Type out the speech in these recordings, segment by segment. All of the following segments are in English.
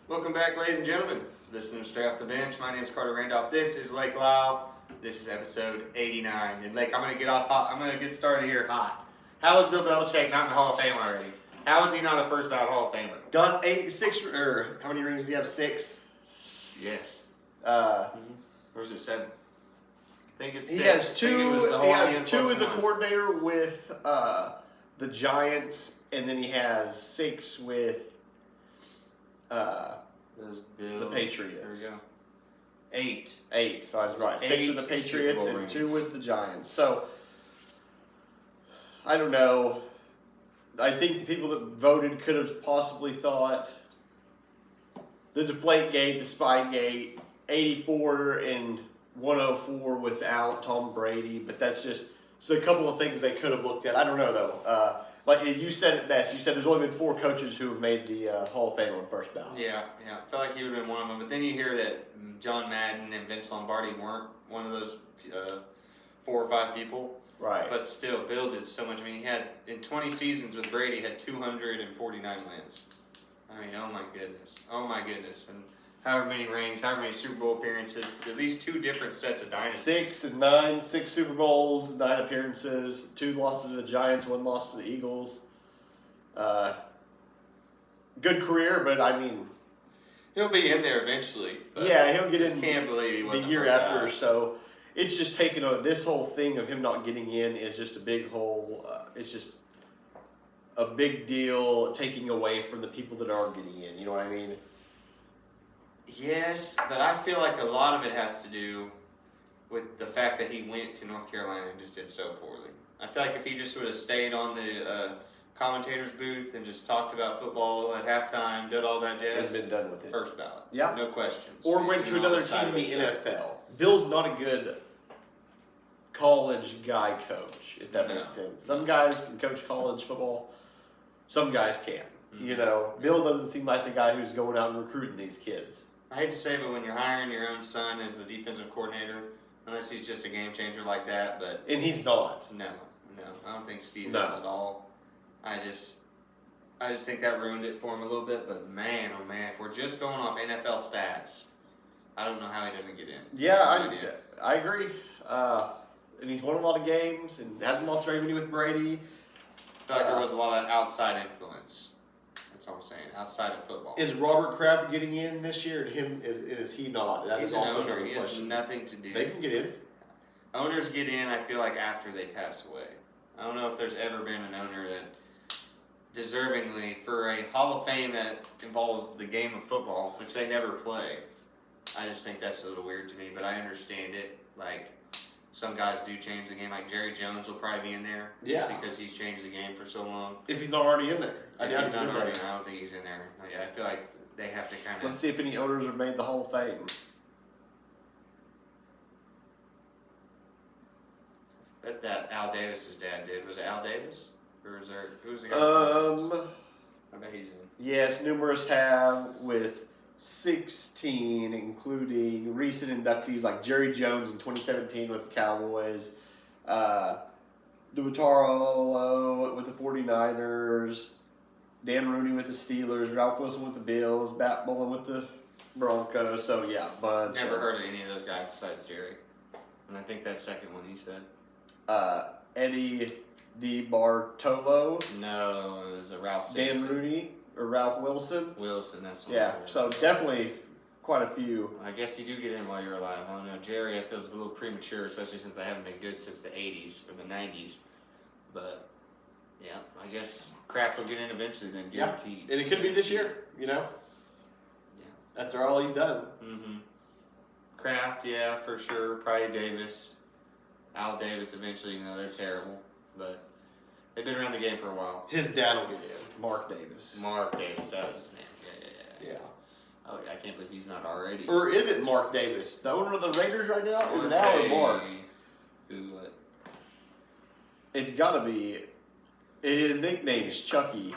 Welcome back, ladies and gentlemen. Listening to Straight Off the Bench. My name is Carter Randolph. This is Lake Lyle. This is episode 89. And Lake, I'm going to get off hot. I'm going to get started here hot. How is Bill Belichick not in the Hall of Fame already? How is he not a first ballot Hall of Famer? Got how many rings does he have? 6? Yes. Uh, Or is it 7? I think it's 6. he has 2. He has 2 as a one. coordinator with the Giants, and then he has 6 with the Patriots. There we go. 8. 8. So I was right. 6 8 with the Patriots Super Bowl and 2 rings. with the Giants. So I don't know. I think the people that voted could have possibly thought the Deflategate, the Spygate, 84 and 104 without Tom Brady, but that's just a couple of things they could have looked at. I don't know though. Like you said it best. You said there's only been 4 coaches who have made the Hall of Fame on first ballot. Yeah. I felt like he would have been one of them. But then you hear that John Madden and Vince Lombardi weren't one of those 4 or 5 people. Right. But still, Bill did so much. I mean, he had, in 20 seasons with Brady, had 249 wins. I mean, oh my goodness. And however many rings, however many Super Bowl appearances, at least 2 different sets of dynasties. 6 and 9, 6 Super Bowls, 9 appearances, 2 losses to the Giants, 1 loss to the Eagles. Good career, but I mean, He'll be in there eventually. But yeah, he'll get I just in can't believe he the wasn't year first after or ballot. so. It's just taken on this whole thing of him not getting in is just a big hole. It's just a big deal taking away from the people that are getting in. You know what I mean? Yes, but I feel like a lot of it has to do with the fact that he went to North Carolina and just did so poorly. I feel like if he just would have stayed on the commentator's booth and just talked about football at halftime, did all that And jazz, been done with it. first ballot. Yeah. No questions. Or He's went to doing all another this team in the sideways stuff. NFL. Bill's not a good college guy coach, if that No. makes sense. Some guys can coach college football. Some guys can't. Mhm. You know, Bill doesn't seem like the guy who's going out and recruiting these kids. I hate to say it, but when you're hiring your own son as the defensive coordinator, unless he's just a game changer like that, but And he's not. no, I don't think Steve No. is at all. I just think that ruined it for him a little bit. But man, oh man, if we're just going off NFL stats, I don't know how he doesn't get in. Yeah, I have no idea. I agree. And he's won a lot of games and hasn't lost very many with Brady. I feel like there was a lot of outside influence. That's all I'm saying. Outside of football, Is Robert Kraft getting in this year? And him is he not? That he's is an also owner. another He has question. nothing to do. They can get in. Owners get in, I feel like, after they pass away. I don't know if there's ever been an owner that deservingly, for a Hall of Fame that involves the game of football, which they never play, I just think that's a little weird to me, but I understand it. Like, some guys do change the game, like Jerry Jones will probably be in there, Yeah. just because he's changed the game for so long. If he's not already in there. I If doubt he's he's not in already, there. I don't think he's in there. I feel like they have to kind Let's of. see if any owners have made the Hall of Fame. That Al Davis's dad did. Was it Al Davis? Or was there, who was the guy? I bet he's in. Yes, numerous have with 16, including recent inductees like Jerry Jones in 2017 with the Cowboys, Duvataro with the 49ers, Dan Rooney with the Steelers, Ralph Wilson with the Bills, Bat Mullen with the Broncos. So yeah, bunch. Never heard of any of those guys besides Jerry. And I think that second one he said. Eddie DiBartolo, No, it was a Ralph Dan Sampson. Rooney, or Ralph Wilson. Wilson, that's the Yeah, one. so definitely quite a few. I guess you do get in while you're alive. I don't know. Jerry, it feels a little premature, especially since I haven't been good since the 80s or the 90s. But, yeah, I guess Kraft will get in eventually then, Yeah, guaranteed. and it could be this year, you know? Yeah. After all he's done. Mm-hmm. Kraft, yeah, for sure. Probably Davis. Al Davis eventually, they're terrible. But they've been around the game for a while. His dad will get in, Mark Davis. Mark Davis, that was his name. Yeah. Yeah. Oh, I can't believe he's not already. Or is it Mark Davis, the owner of the Raiders right now? I Is wanna it Al or say Mark? what? It's gotta be. His nickname's Chucky.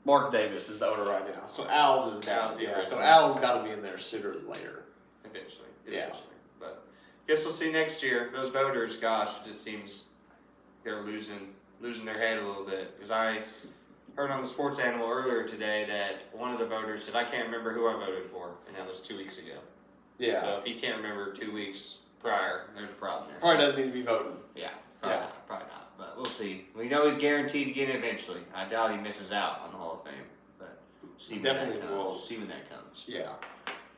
Mark Davis is the owner right now. So Al's is down. Al's the Yeah, so original. Al's gotta be in there sooner than later. Eventually. Yeah. But guess we'll see next year. Those voters, gosh, it just seems they're losing their head a little bit. Because I heard on the Sports Animal earlier today that one of the voters said, I can't remember who I voted for, and that was 2 weeks ago. Yeah. So if he can't remember 2 weeks prior, there's a problem there. Probably doesn't need to be voting. Yeah, probably not. But we'll see. We know he's guaranteed to get it eventually. I doubt he misses out on the Hall of Fame, but see when Definitely that comes. will. See when that comes. Yeah.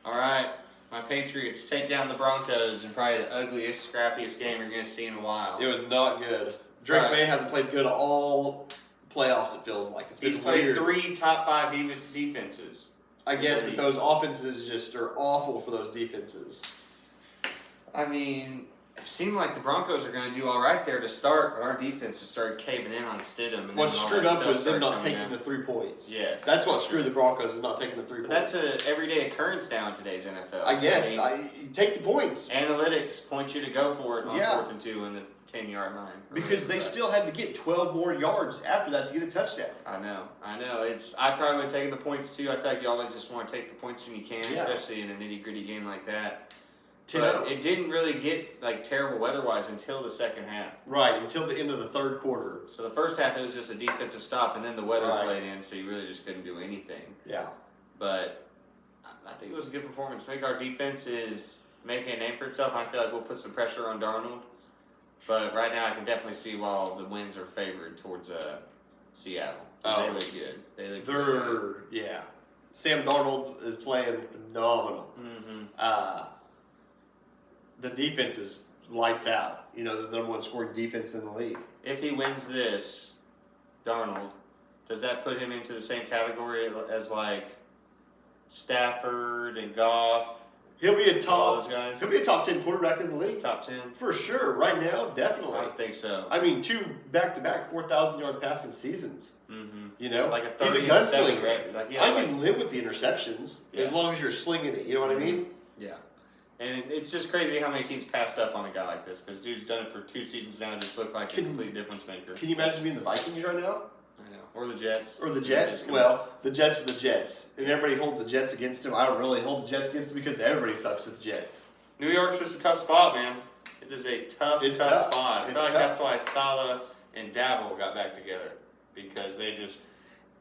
All right, my Patriots take down the Broncos in probably the ugliest, scrappiest game you're going to see in a while. It was not good. Drake Right. May hasn't played good all playoffs, it feels like. It's been He's played weird. 3 top 5 defenses. I guess, but those offenses just are awful for those defenses. I mean, it seemed like the Broncos are going to do all right there to start, but our defense just started caving in on Stidham. And What then all screwed that up stuff was them started not coming taking in. the 3 points. Yes. That's what screwed the Broncos, is not taking the 3 But points. that's an everyday occurrence now in today's NFL. I guess. That means You take the points. analytics point you to go for it on Yeah. 4th and 2 in the 10-yard line. Because they still had to get 12 more yards after that to get a touchdown. I know. I probably would have taken the points too. I feel like you always just want to take the points when you can, Yeah. especially in a nitty-gritty game like that. 10-0. But it didn't really get like terrible weather-wise until the second half. Right, until the end of the third quarter. So the first half it was just a defensive stop, and then the weather Right. played in, so you really just couldn't do anything. Yeah. But I think it was a good performance. I think our defense is making a name for itself. I feel like we'll put some pressure on Darnold. But right now I can definitely see why the wins are favored towards Seattle. Oh. They look good. They look They're, yeah. Sam Darnold is playing phenomenal. Mm-hmm. The defense is lights out. You know, the number 1 scoring defense in the league. If he wins this, Darnold, does that put him into the same category as like Stafford and Goff? He'll be a All top. those guys? He'll be a top 10 quarterback in the league Top 10? for sure. Right now, definitely. I think so. I mean, 2 back-to-back 4,000-yard passing seasons. Mm-hmm. You know, Like a he's a 30 and 7, gunslinger. right? Like, I can live with the interceptions Yeah. as long as you're slinging it. You know what I mean? Yeah. And it's just crazy how many teams passed up on a guy like this because dude's done it for 2 seasons now and just looked like a complete difference maker. Can you imagine being the Vikings right now? I know. Or the Jets. Or the Jets? Well, the Jets are the Jets. And everybody holds the Jets against them. I don't really hold the Jets against them because everybody sucks at the Jets. New York's just a tough spot, man. It is a tough It's tough tough. spot. I It's feel like tough. that's why Salah and Dabble got back together because they just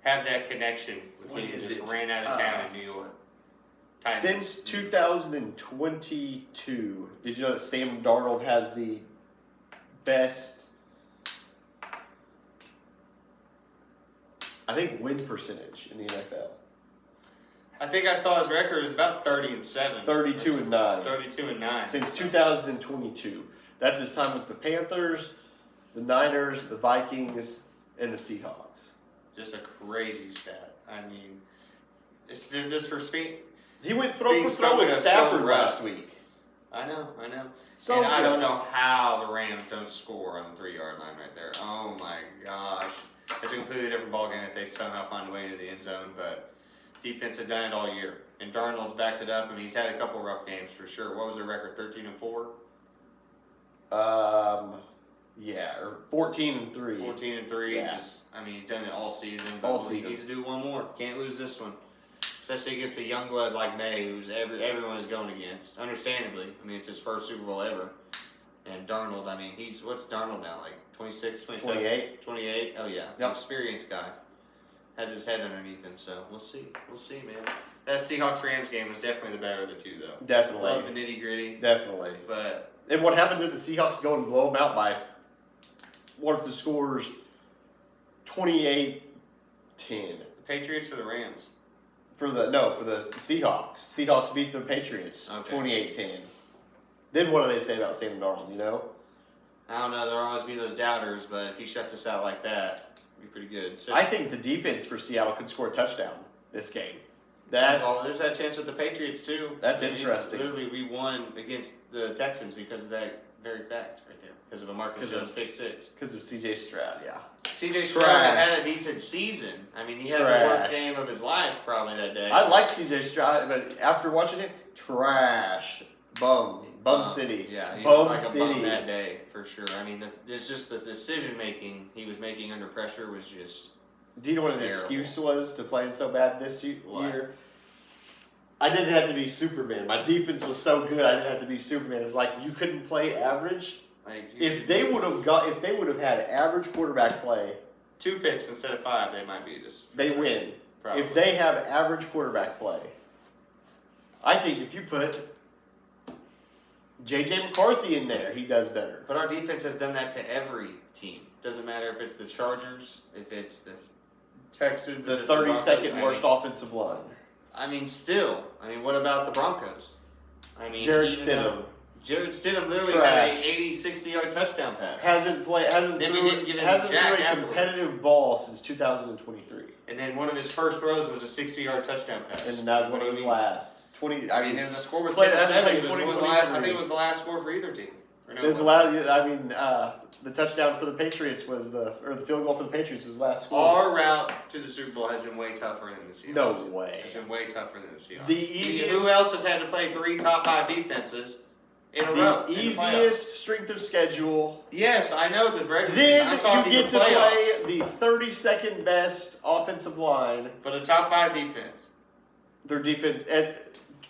have that connection with What him who is just it? ran out of town in New York. Titans. Since 2022, did you know that Sam Darnold has the best, I think, win percentage in the NFL? I think I saw his record is about 30-7. 32-9. 32-9. Since 2022. That's his time with the Panthers, the Niners, the Vikings, and the Seahawks. Just a crazy stat. I mean, it's just for speed. He went throw Being for throw with spoken of so Stafford rough. last week. I know. So And I good. don't know how the Rams don't score on the 3-yard line right there. Oh my gosh. It's a completely different ballgame if they somehow find a way into the end zone, but defense had done it all year. And Darnold's backed it up. I mean, he's had a couple rough games for sure. What was their record? 13-4? Yeah, or 14-3. 14-3. Yeah. Just, I mean, he's done it all season. But All he season. needs to do one more. Can't lose this one. Especially against a young blood like May, who's everyone is going against. Understandably. I mean, it's his first Super Bowl ever. And Darnold, I mean, what's Darnold now? Like 26, 27? 28. 28? Oh, yeah. Yep. Experienced guy. Has his head underneath him, so we'll see. We'll see, man. That Seahawks-Rams game was definitely the better of the two, though. Definitely. Love the nitty-gritty, Definitely. but And what happens if the Seahawks go and blow them out by, what if the score's 28-10? the Patriots or the Rams? For the Seahawks. Seahawks beat the Patriots Okay. 28-10. Then what do they say about Sam Darnold, you know? I don't know. There'll always be those doubters, but if he shuts us out like that, it'd be pretty good. So, I think the defense for Seattle could score a touchdown this game. well, there's that chance with the Patriots, too. That's I mean, interesting. Literally, we won against the Texans because of that very fact right there. Because of a Marcus Because of- Jones pick six. Because of C.J. Stroud, yeah. CJ Stroud Trash. had a decent season. I mean, he had the Trash. worst game of his life probably that day. I like C.J. Stroud, but after watching it, trash. Bum City. Yeah, he Bum looked like a City. bum that day for sure. I mean, it's just the decision making he was making under pressure was just. Do you know what his Terrible. excuse was to playing so bad this What? year? I didn't have to be Superman. My defense was so good, I didn't have to be Superman. It's like you couldn't play average. Like If they would have had average quarterback play 2 picks instead of 5, they might beat us. They win. Probably. If they have average quarterback play, I think if you put J.J. McCarthy in there, he does better. But our defense has done that to every team. Doesn't matter if it's the Chargers, if it's the Texans, The if it's the 32nd Broncos. worst offensive line. I mean, still. I mean, what about the Broncos? I mean, Jared even Stidham. though Jared Stidham literally Trash. had a 80, 60-yard touchdown pass. Hasn't Then we didn't give him jack threw a afterwards. competitive ball since 2023. And then one of his first throws was a 60-yard touchdown pass. And that was one What of do his you mean? last. 20. I mean, and the score was Play- 10-7. that's like It was one of the 20, last, I 23. think it was the last score for either team. Or no, This it last, wasn't. I mean, the touchdown for the Patriots was the field goal for the Patriots was the last score. Our route to the Super Bowl has been way tougher than the Seahawks. No way. It's been way tougher than the Seahawks. The easiest- Who else has had to play 3 top 5 defenses in a row? The in the playoffs? easiest strength of schedule. Yes, I know the regular season. Then I'm you talking get the to playoffs. play the 32nd best offensive line. But a top 5 defense. Their defense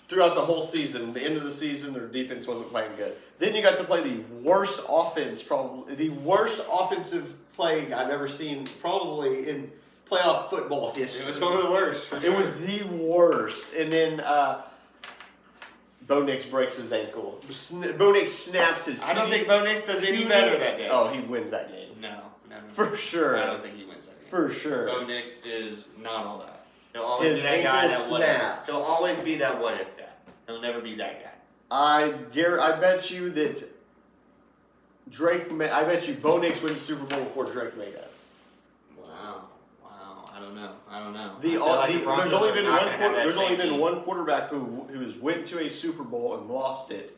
throughout the whole season, the end of the season, their defense wasn't playing good. Then you got to play the worst offense, probably the worst offensive play I've ever seen, probably in playoff football history. It was one of the worst. For It sure. was the worst. And then Bo Nix breaks his ankle. Bo Nix snaps his. I don't think Bo Nix does any better that day. Oh, he wins that game No. for sure. I don't think he wins that game. For sure. Bo Nix is not all that. He'll always His be that guy ankle that what if. snapped. He'll always be that what if guy. He'll never be that guy. I bet you that I bet you Bo Nix wins the Super Bowl before Drake May does. Wow. I don't know. I The, feel like the, the Broncos there's only are been not one gonna have that there's only same been team. one quarterback who has went to a Super Bowl and lost it,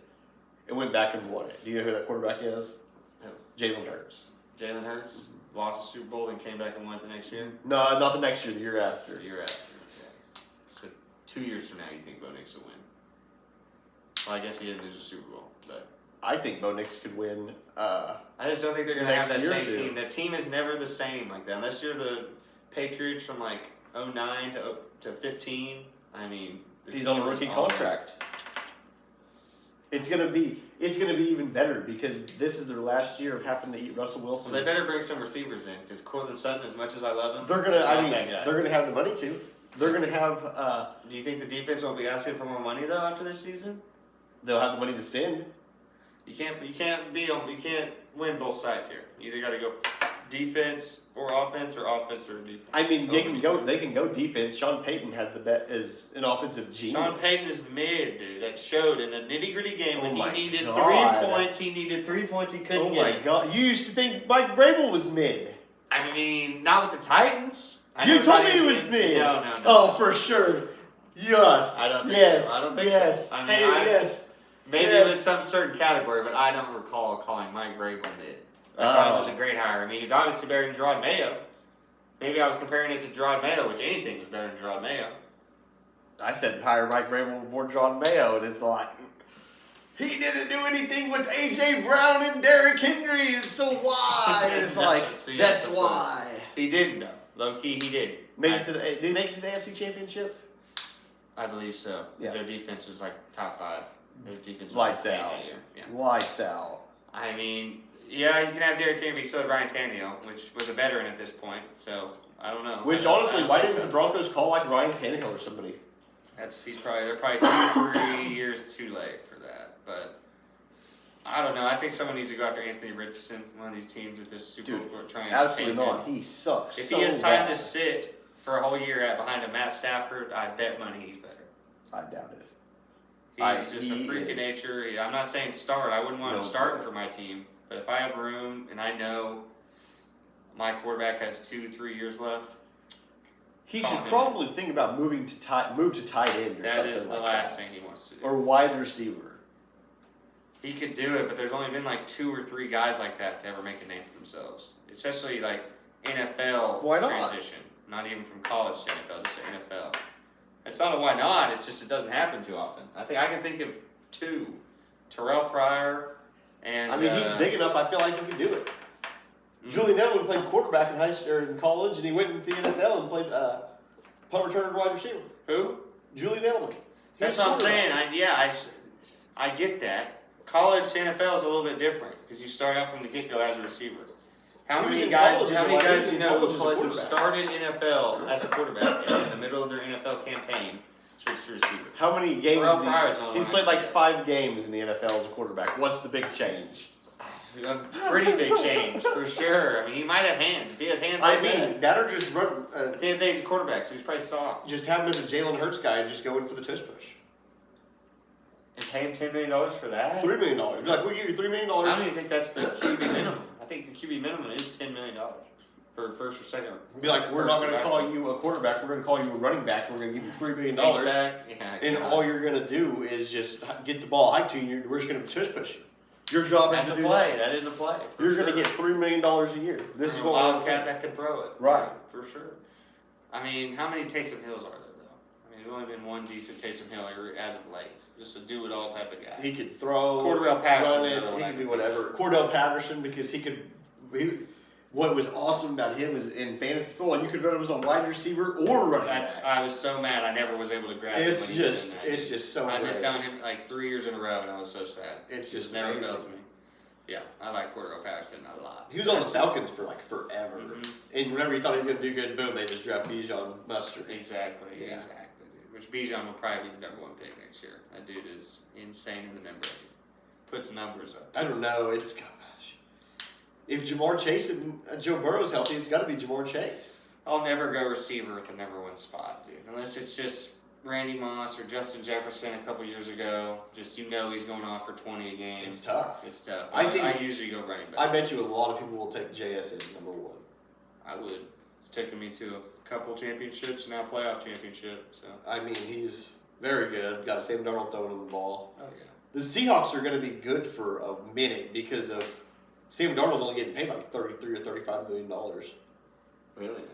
and went back and won it. Do you know who that quarterback is? Who? Jalen Hurts. Jalen Hurts lost the Super Bowl and came back and won it the next year. No, not the next year. The year after. The year after. Okay. So 2 years from now, you think Bo Nix will win? Well, I guess he didn't lose the Super Bowl, but I think Bo Nix could win. I just don't think they're going to have Next that year same or two. team. That team is never the same like that. Unless you're the Patriots from like 09 to 15. I mean, the He's team on a was rookie always- contract. It's gonna be even better because this is their last year of having to eat Russell Wilson. Well, they better bring some receivers in because Cortland Sutton, as much as I love him, They're gonna. he's I not mean, that guy. they're gonna have the money to. They're gonna have. Do you think the defense won't be asking for more money though after this season? They'll have the money to spend. You can't win both sides here. You either got to go defense or offense or defense. I mean, they can Over go. They can go defense. Sean Payton has the bet is an offensive genius. Sean Payton is mid, dude. That showed in a nitty-gritty game when Oh my he needed God. 3 points. He needed 3 points. He couldn't Oh get. my God! You used to think Mike Vrabel was mid. I mean, not with the Titans. I You know told me Titans he was mid. No. Oh, for sure. Yes. I don't think yes. so. I don't think yes. so. I mean, Hey, yes. Maybe Yes. it was some certain category, but I don't recall calling Mike Vrabel mid. I thought it was a great hire. I mean, he's obviously better than Gerard Mayo. Maybe I was comparing it to Gerard Mayo, which anything was better than Gerard Mayo. I said hire Mike Vrabel before John Mayo, and it's like he didn't do anything with AJ Brown and Derrick Henry, and so why? And it's like See, that's that's the why. He didn't, though. Low key, he did. Made it to the. Did he make it to the AFC Championship? I believe so. Yeah. Their defense was like top 5. Their defense was Lights insane out. that year. Yeah. Lights out. I mean, yeah, you can have Derrick Henry, so did Ryan Tannehill, which was a veteran at this point. So I don't know. Which I honestly, don't why think didn't so. the Broncos call like Ryan Tannehill or somebody? They're probably 2 or 3 years too late for that. But I don't know. I think someone needs to go after Anthony Richardson, one of these teams with this Super Dude, Bowl trying Absolutely to pay not. him. He sucks. If so he has time bad. to sit for a whole year behind a Matt Stafford, I bet money he's better. I doubt it. He's just a he freak of is. nature. I'm not saying start. I wouldn't want him No. starting for my team. But if I have room and I know my quarterback has 2-3 years left, He Call should him. probably think about move to tight end or that something is the like last that. thing he wants to do. Or wide receiver. He could do it, but there's only been like 2 or 3 guys like that to ever make a name for themselves. Especially like NFL Why not? transition. Not even from college to NFL, just to NFL. It's not a why not, it doesn't happen too often. I can think of 2. Terrell Pryor and I mean, he's big enough. I feel like he could do it. mm, Julian Edelman played quarterback in high school or in college, and he went into the NFL and played punt returner and wide receiver. Who? Julian Edelman. He That's was what I'm quarterback. saying. I get that. College to NFL is a little bit different because you start out from the get-go as a receiver. How He was many in guys? college How as a many wide- guys he do was you in know college as a who quarterback. started NFL as a quarterback and in the middle of their NFL campaign switched to receiver? How many games? Terrell has Pryor's on he's one. played like 5 games in the NFL as a quarterback. What's the big change? A pretty big change for sure. I mean, he might have hands. If he has hands, I like mean, that or just run. at the end of the day, he's a quarterback, so he's probably soft. Just have him as a Jalen Hurts guy and just go in for the tush push. And pay him $10 million for that? $3 million. Be like, we'll give you $3 million. I don't even think that's the QB minimum. I think the QB minimum is $10 million for first or second. Be like, we're not going to First or call second. you a quarterback. We're going to call you a running back. We're going to give you $3 million. H-back, yeah, And God. all you're going to do is just get the ball high to you. We're just going to tush push you. Your job That's is a to do play. that. That is a play. for You're going sure. to get $3 million a year. This is a what Wildcat that could throw it. Right. For sure. I mean, how many Taysom Hills are there, though? I mean, there's only been one decent Taysom Hill as of late. Just a do-it-all type of guy. He could throw. Cordell Patterson's run the it, other one He I could do could whatever. Cordell Patterson, because he could. What was awesome about him is in fantasy football, you could run him as a wide receiver or running back. I was so mad I never was able to grab him It's when he was just, in that. it's just so. I great. missed out on him like 3 years in a row, and I was so sad. It's It just never amazing. fell to me. Yeah, I like Cordell Patterson a lot. He was on the That's just- Falcons for like forever, Mhm. and whenever he thought he was going to do good, boom, they just draft Bijan Mustard. Exactly, Yeah. exactly. Dude. Which Bijan will probably be the number 1 pick next year. That dude is insane in the membrane. Puts numbers up. I don't know. It's gosh. If Jamar Chase and Joe Burrow's healthy, it's got to be Jamar Chase. I'll never go receiver at the number 1 spot, dude. Unless it's just Randy Moss or Justin Jefferson a couple years ago. Just he's going off for 20 a game. It's tough. It's tough. I usually go running back. I bet you a lot of people will take JS as number 1. I would. It's taken me to a couple championships, now playoff championship. So. I mean, he's very good. Got Sam Darnold throwing him the ball. Oh yeah. The Seahawks are going to be good for a minute because of Sam Darnold's only getting paid like $33 or $35 million. Really? No.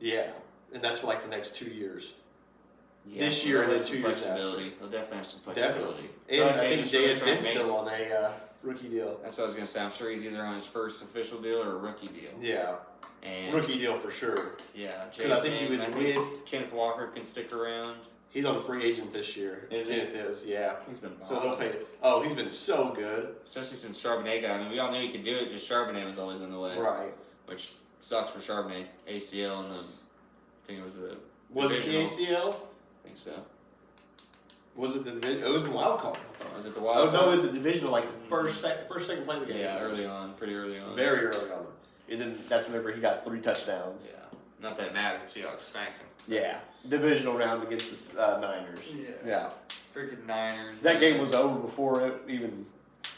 Yeah, and that's for like the next 2 years. Yeah, This year and they'll then have 2 some years flexibility. They'll definitely have some flexibility. And So I they think just really try and JSN's still on a rookie deal. That's what I was gonna say. I'm sure he's either on his first official deal or a rookie deal. Yeah, And rookie deal for sure. Yeah, 'Cause I think he was with Kenneth Walker can stick around. He's on a free agent this year. Is he? Kenneth is, yeah. He's been So they'll balling. pay. Oh, he's been so good. Especially since Charbonnet got. I mean, we all knew he could do it. Just Charbonnet was always in the way, Right. which sucks for Charbonnet. ACL and the, I think it was the. Was it the divisional. ACL? I think so. Was it the? It was the wild card. Was it the Oh wild? no, card? it was the divisional, like the second play of the game. Yeah, early on, pretty early on. Very early on. And then that's whenever he got 3 touchdowns. Yeah, not that it mattered. Seahawks spanked him. Yeah. Divisional round against the Niners. Yes. Yeah. Freaking Niners. That game was over before it even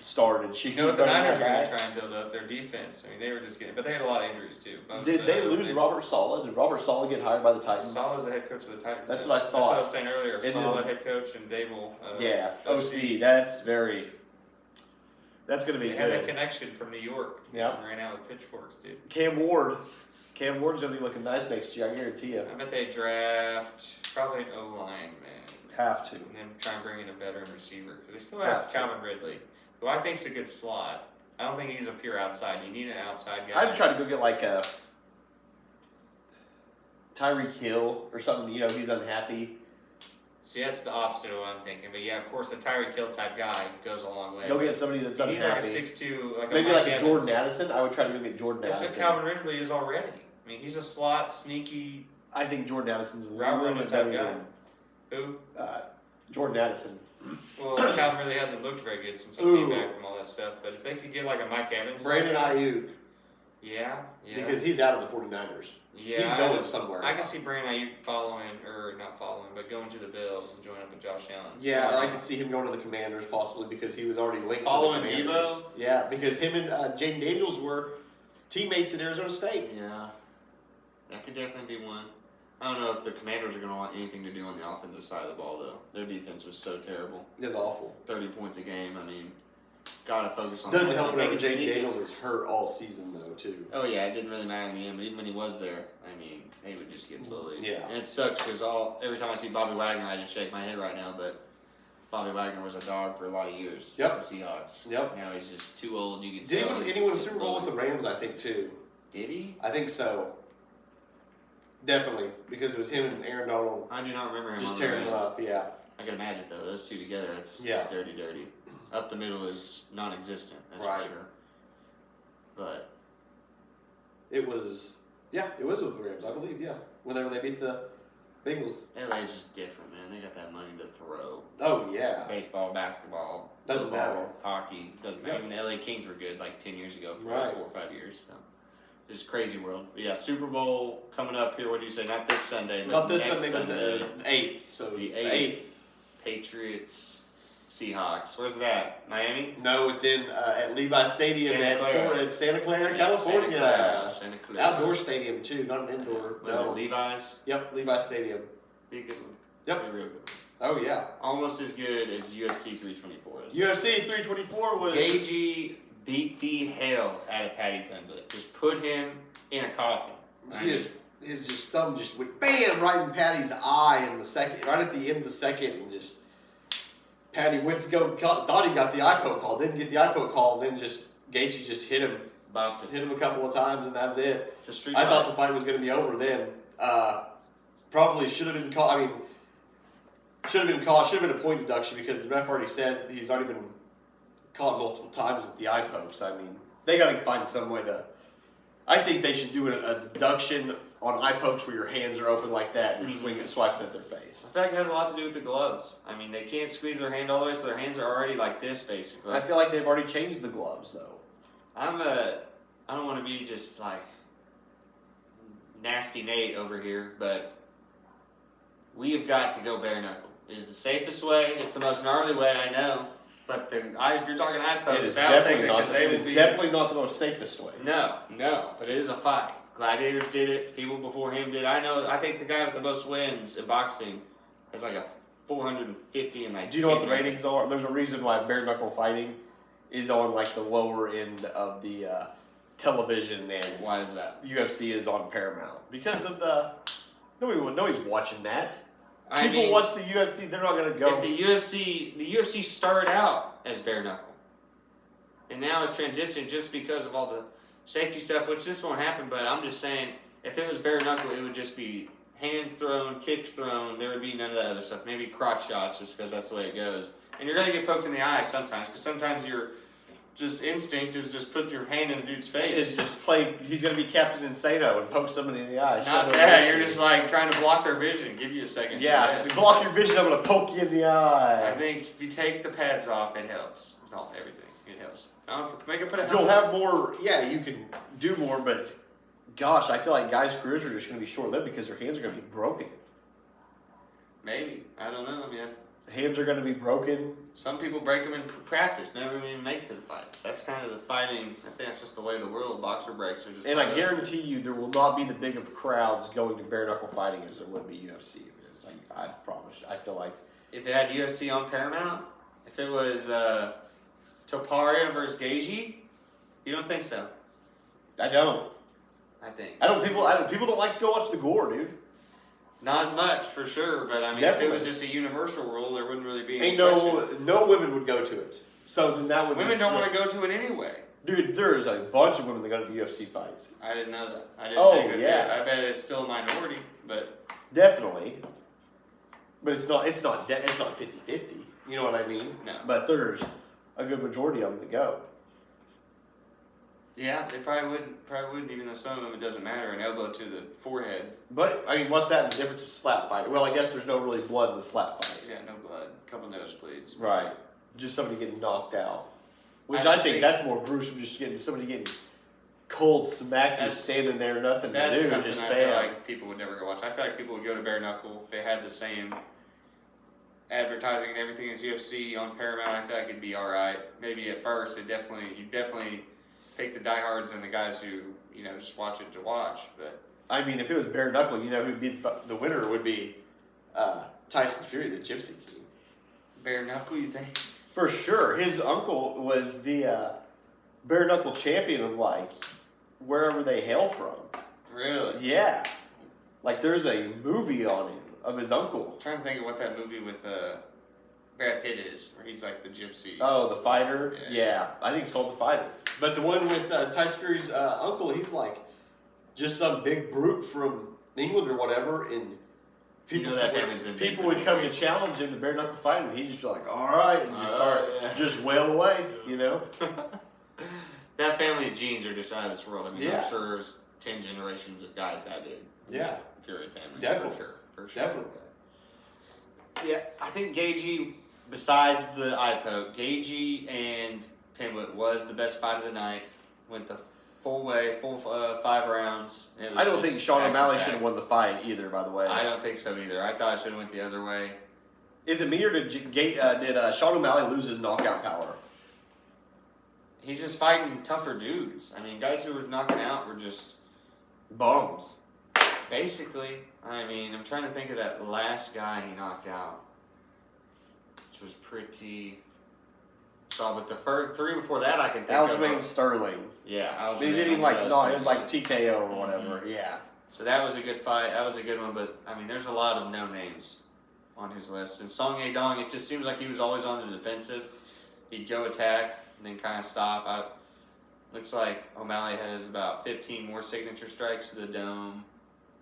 started. You know what the running Niners that are going back. to try and build up? Their defense. I mean, they were just getting, but they had a lot of injuries too. Did they lose Robert Saleh? Did Robert Saleh get hired by the Titans? Saleh's the head coach of the Titans. That's now. what I That's what I thought. was saying earlier. And Saleh then- head coach and Dable. Yeah, OC. That's very. That's going to be They had that good. connection from New York. Yep. Ran out with pitchforks, dude. Cam Ward's going to be looking nice next year. I guarantee you. I bet they draft probably an O-line, man. Have to. And then try and bring in a veteran receiver. Because they still Have have to. Calvin Ridley, who I think's a good slot. I don't think he's a pure outside. You need an outside guy. I'd try to go get like a Tyreek Hill or something. You know, he's unhappy. See, that's the opposite of what I'm thinking. But yeah, of course, a Tyreek Hill type guy goes a long way. Go get somebody that's You need like a unhappy. 6'2", like Maybe a like Mike a Jordan Evans. Addison. I would try to go get Jordan That's what Addison. Calvin Ridley is already. I mean, he's a slot, sneaky. I think Jordan Addison's a Route little running bit type better guy. Who? than Jordan Addison. Well, Calvin really hasn't looked very good since he Ooh. came back from all that stuff. But if they could get like a Mike Evans, Brandon Ayuk, yeah, because he's out of the 49ers. yeah, He's going somewhere. I can see Brandon Ayuk following, or not following, but going to the Bills and joining up with Josh Allen. Yeah, or I could see him going to the Commanders possibly because he was already linked Following to the Commanders. Debo? Yeah, because him and Jaden Daniels were teammates at Arizona State. Yeah, that could definitely be one. I don't know if the Commanders are going to want anything to do on the offensive side of the ball, though. Their defense was so terrible. It was awful. 30 points a game. I mean, got to focus on Doesn't that. help If they whenever could Jaden sneak it- Daniels is hurt all season though too. Oh yeah, it didn't really matter in the end, but even when he was there, I mean, they would just get bullied. Yeah. And it sucks because every time I see Bobby Wagner, I just shake my head right now. But Bobby Wagner was a dog for a lot of years. Yep. With the Seahawks. Yep. Now he's just too old. You can Did tell. he he's win a just Super getting Bowl with the bullied. Rams? I think too. Did he? I think so. Definitely because it was him and Aaron Donald I do not remember him. just on tearing the them Rams. up. Yeah. I can imagine though. Those two together, it's Yeah. dirty, dirty. Up the middle is non-existent. That's Right. for sure. But It was with the Rams, I believe. Yeah, whenever they beat the Bengals. LA's just different, man. They got that money to throw. Oh yeah. Baseball, basketball, Doesn't football, matter. hockey, doesn't matter. Yep. Even the LA Kings were good like 10 years ago for Right. like 4 or 5 years. So. It's a crazy world. But yeah, Super Bowl coming up here. What did you say? Not this Sunday. But Not this next Sunday, but the 8th. So The the 8th. 8th. Patriots, Seahawks. Where's that? Miami? No, it's in at Levi Stadium Santa Clara. at Santa Clara, Yeah, California. Santa Clara. Outdoor stadium too, not an indoor. Was No. it Levi's? Yep, Levi Stadium. Be a good one. Yep. Be a real good one. Oh yeah. Almost as good as UFC 324 is. UFC 324 was. Gagey beat the hell out of Paddy Pimblett. Just put him in a coffin. See his just thumb just went bam right in Patty's eye in the second, right at the end of the second, and just Patty went to go, thought he got the eye poke call, didn't get the eye poke call, and then just Gaethje just hit him Bopped him. a couple of times, and that's it. It's a street I fight. thought the fight was going to be over then. Probably should have been called. I mean, should have been called. Should have been a point deduction because the ref already said he's already been caught multiple times with the eye pokes. I mean, they got to find some way to. I think they should do a deduction on eye pokes where your hands are open like that and you're swinging, swiping at their face. I feel like it has a lot to do with the gloves. I mean, they can't squeeze their hand all the way, so their hands are already like this, basically. I feel like they've already changed the gloves though. I don't want to be just like nasty Nate over here, but we have got to go bare knuckle. It is the safest way. It's the most gnarly way, I know. But if you're talking eye It pokes, is I'll take definitely it not. because they It will is be. definitely not the most safest way. No, but it is a fight. Gladiators did it. People before him did. I think the guy with the most wins in boxing has like a 450 and like. Do you know what the 10 ratings are? There's a reason why bare knuckle fighting is on like the lower end of the television, and Why is that? UFC is on Paramount because of the nobody's watching that. I People mean, watch the UFC, they're not gonna go. if the UFC started out as bare knuckle, and now it's transitioned just because of all the safety stuff, which this won't happen. But I'm just saying, if it was bare knuckle, it would just be hands thrown, kicks thrown. There would be none of that other stuff. Maybe crotch shots, just because that's the way it goes. And you're gonna get poked in the eye sometimes, because sometimes your just instinct is just put your hand in a dude's face. It's just play. He's gonna be Captain Insano and poke somebody in the eye. Not Show them that. mercy. You're just like trying to block their vision. Give you a second. to Yeah, rest. if you block your vision, I'm gonna poke you in the eye. I think if you take the pads off, it helps. No, everything. It helps. Make it put a You'll helmet. have more. Yeah, you can do more, but gosh, I feel like guys' careers are just gonna be short-lived because their hands are gonna be broken. Maybe. I don't know. I mean, Hands are gonna be broken. some people break them in practice, never even make it to the fights. That's kind of the fighting. I think that's just the way of the world. Boxer breaks are just. And I guarantee you, there will not be the big of crowds going to bare knuckle fighting as there would be UFC. It's like, I promise. I feel like if it had UFC on Paramount, if it was Toparia versus Gagey, you don't think so? I don't. I think. People don't like to go watch the gore, dude. Not as much, for sure, but I mean, if Definitely. it was just a universal rule, there wouldn't really be any Ain't question. no women would go to it. So then that would Women don't want to go to it anyway. Dude, there's a bunch of women that go to the UFC fights. I didn't know that. I didn't Oh, think yeah. I bet it's still a minority, but Definitely. But it's not 50-50. You know what I mean? No. But there's a good majority of them that go. yeah, they probably wouldn't, even though some of them it doesn't matter, an elbow to the forehead. But I mean, what's that difference to slap fight? Well, I guess there's no really blood in the slap fight. Yeah, no blood, couple nosebleeds. Right. Just somebody getting knocked out. Which I I, just think think- that's more gruesome, just somebody getting cold smacked, That's- just standing there, nothing to That's do, something just I bam. feel like people would never go watch. I feel like people would go to bare knuckle if they had the same advertising and everything as UFC on Paramount. I feel like it'd be all right. Maybe at first, you definitely pick the diehards and the guys who just watch it to watch. But I mean, if it was bare knuckle, who'd be the winner would be Tyson Fury, the Gypsy King. bare knuckle, you think? For sure. His uncle was the bare knuckle champion of like wherever they hail from. Really? Yeah. Like there's a movie on him of his uncle. I'm trying to think of what that movie with Brad Pitt is, where he's like the gypsy. Oh, The Fighter? Yeah. Yeah. I think it's called The Fighter. But the one with Tyson Fury's uncle, he's like just some big brute from England or whatever, and people, that family's been big people for would come to generations. challenge him to bare knuckle fighting, and he'd just be like, all right, and just start just wail away, That family's genes are just out of this world. I mean, Yeah. I'm sure there's 10 generations of guys that big. Yeah. Fury family. Definitely. For sure. Definitely. Yeah, I think Gagey, besides the eye poke, Gagey and Pimblett was the best fight of the night. Went the full way, 5 rounds. It was I don't just think Sean O'Malley back-to-back. should have won the fight either, by the way. I don't think so either. I thought it should have went the other way. Is it me or did Sean O'Malley lose his knockout power? He's just fighting tougher dudes. I mean, guys who were knocking out were just Bums. basically. I mean, I'm trying to think of that last guy he knocked out, which was pretty solid. But the first 3 before that, I can think Aljamain of. Sterling. Yeah, But Aljamain. he didn't I knew that was it was like pretty TKO or whatever. Yeah. So that was a good fight. That was a good one. But I mean, there's a lot of no names on his list. And Song Yadong, it just seems like he was always on the defensive. He'd go attack and then kind of stop. Looks like O'Malley has about 15 more signature strikes to the dome.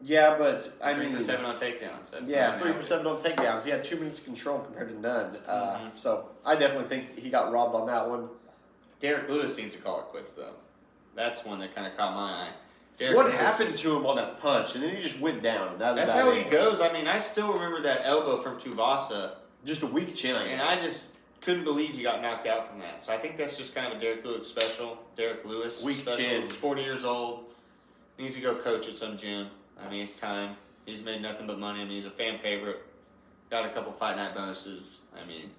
Yeah, but I 3 mean, for 7 on takedowns. That's 3 for 7 on takedowns. He had 2 minutes of control compared to none. Mhm. So I definitely think he got robbed on that one. Derek Lewis needs to call it quits though. That's one that kind of caught my eye. Derek What Lewis happened just- to him on that punch? And then he just went down. And that was That's about how it. he goes. I mean, I still remember that elbow from Tuivasa, Just a weak chin, I guess. and I just couldn't believe he got knocked out from that. So I think that's just kind of a Derek Lewis special. Derek Lewis Weak special. chin. He's 40 years old. Needs to go coach at some gym. I mean, it's time. He's made nothing but money. I mean, he's a fan favorite. Got a couple fight night bonuses. I mean,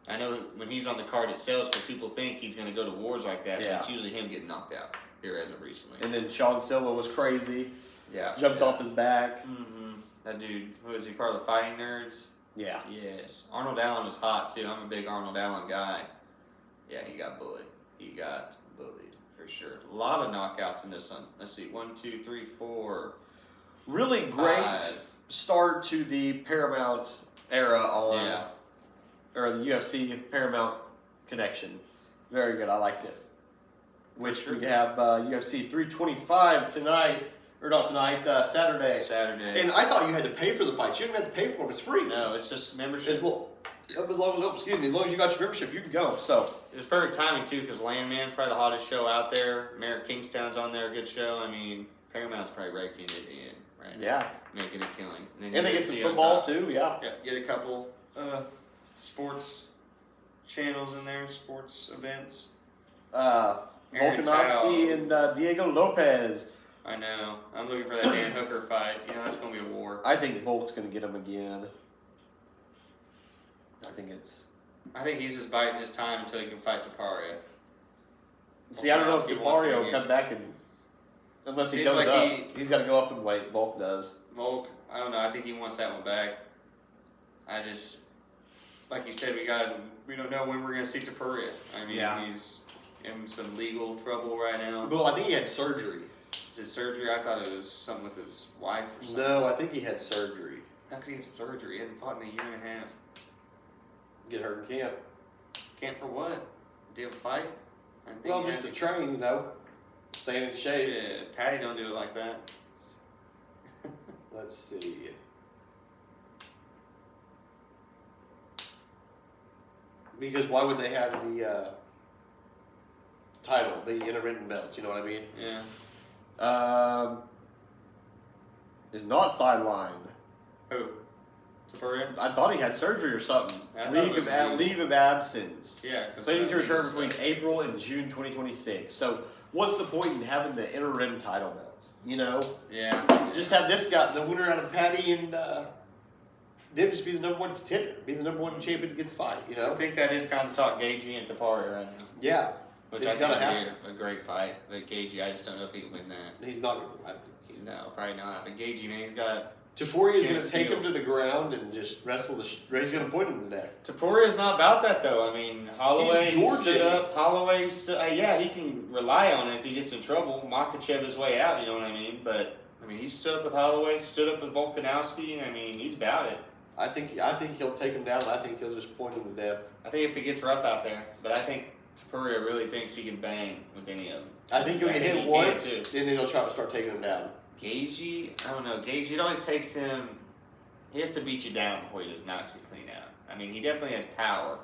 I know when he's on the card, it sells because people think he's going to go to wars like that. Yeah. But it's usually him getting knocked out here as of recently. And then Sean Silva was crazy. Yeah. Jumped off his back. Mm-hmm. That dude, who is he, part of the Fighting Nerds? Yeah. Yes. Arnold Allen was hot, too. I'm a big Arnold Allen guy. Yeah, he got bullied. He got bullied, for sure. A lot of knockouts in this one. Let's see. 1, 2, 3, 4, Really great 5. start to the Paramount era on, Yeah. or the UFC Paramount connection. Very good. I liked it. Which sure. we have UFC 325 tonight, or not tonight, Saturday. Saturday. And I thought you had to pay for the fights. You didn't have to pay for them. It's free. No, it's just membership. As long as you got your membership, you can go. So It was perfect timing, too, because Landman's probably the hottest show out there. Merritt Kingstown's on there, a good show. I mean, Paramount's probably raking it in right now, yeah, making a killing. and they get some UFC on football top. too. Yeah. Yeah, get a couple sports channels in there, sports events. Aaron Volkanovski Tao. and Diego Lopez. I know. I'm looking for that Dan Hooker fight. You know, that's going to be a war. I think Volk's going to get him again. I think he's just biding his time until he can fight Taparia. See, I don't know if Volkanovski wants him Tapario will again. come back and unless he Seems goes like up, he- he's got to go up and wait. Volk does. Volk, I don't know. I think he wants that one back. I just, like you said, we don't know when we're going to see Taparia. I mean, Yeah. he's in some legal trouble right now. Well, I think he had surgery. Is it surgery? I thought it was something with his wife or something. No, I think he had surgery. How could he have surgery? He hadn't fought in a year and a half. Get hurt in camp. Can't for what? Did a fight? I think Well, he just had to train, staying in shape. Shit, Patty don't do it like that. Let's see. Because why would they have the title, the intermittent belts? You know what I mean? Yeah. Is not sidelined. Who? Taparia? I thought he had surgery or something. I thought it was legal. Leave of absence. Yeah. Planning to return between April and June 2026. So, what's the point in having the interim title belt? You know, Yeah. just have this guy, the winner out of Patty and them, just be the number one contender, be the number one champion to get the fight. You I know? think that is kind of talk Gagey and Taparia right now. Yeah, Which It's I think gotta would be a great fight. But Gagey, I just don't know if he can win that. he's not. I think No, probably not. But Gagey, man, he's got. Taporia is going Chance to take Steele. him to the ground and just wrestle the. He's going to point him to death. Taporia's not about that though. I mean, Holloway He's Georgian. stood up. Holloway, yeah, he can rely on it if he gets in trouble. Makachev his way out. You know what I mean? But I mean, he stood up with Holloway, stood up with Volkanovski. I mean, he's about it. I think he'll take him down. I think he'll just point him to death. I think if it gets rough out there, but I think Tapuria really thinks he can bang with any of them. I think he'll I get think hit he can, once, too. and then he'll try to start taking him down. Gagey, I don't know. Gagey, it always takes him. He has to beat you down before he just knocks you clean out. I mean, he definitely has power,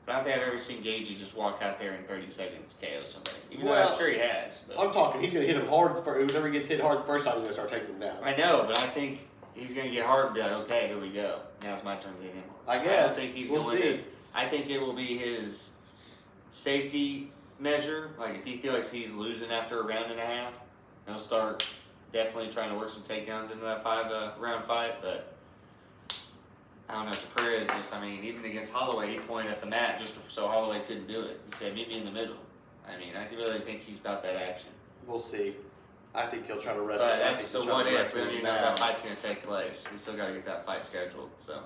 But I don't think I've ever seen Gagey just walk out there in 30 seconds KO somebody. Even though Well, I'm sure he has. But I'm talking. He's going to hit him hard. Whenever he gets hit hard the first time, he's going to start taking him down. I know, but I think he's going to get hard and be like, okay, here we go. Now it's my turn to hit him. I guess. don't think he's We'll going see. to. I think it will be his safety measure. Like, if he feels like he's losing after a round and a half, he'll start definitely trying to work some takedowns into that round fight. But I don't know. Perez just, I mean, even against Holloway, he pointed at the mat just so Holloway couldn't do it. He said, meet me in the middle. I mean, I really think he's about that action. We'll see. I think he'll try to wrestle. But that's so what if. We don't even know if that fight's going to take place. We still got to get that fight scheduled. So,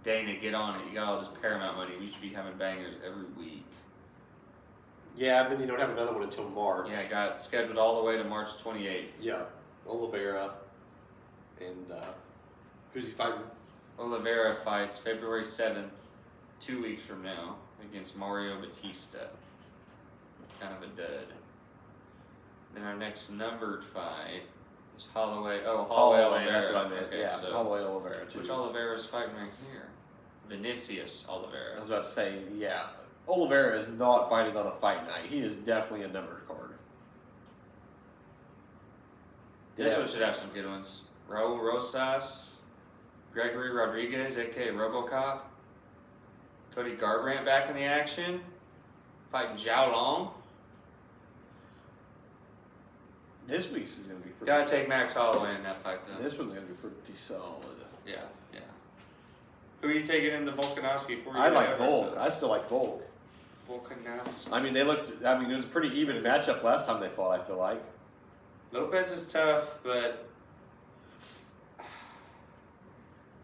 Dana, get on it. You got all this Paramount money. We should be having bangers every week. Yeah, and then you don't have another one until March. Yeah, I got it scheduled all the way to March 28th. Yeah. Oliveira. And who's he fighting? Oliveira fights February 7th, 2 weeks from now, against Mario Batista. Kind of a dud. Then our next numbered fight is Holloway. Oh, Holloway Oliveira. That's what I meant. Okay, yeah, so Holloway Oliveira too. which Oliveira is fighting right here? Vinicius I Oliveira. was about to say, yeah. Oliveira is not fighting on a fight night. He is definitely a numbered card. This Yeah. one should have some good ones. Raul Rosas, Gregory Rodriguez, aka RoboCop, Cody Garbrandt back in the action, fighting Zhao Long. This week's is going to be pretty. Gotta take Max Holloway in that fight though. This one's going to be pretty solid. Yeah. Who are you taking in the Volkanovski for? I like Volk. I still like Volk. Volkanovski. I mean, they looked. I mean, it was a pretty even matchup last time they fought. I feel like. Lopez is tough, but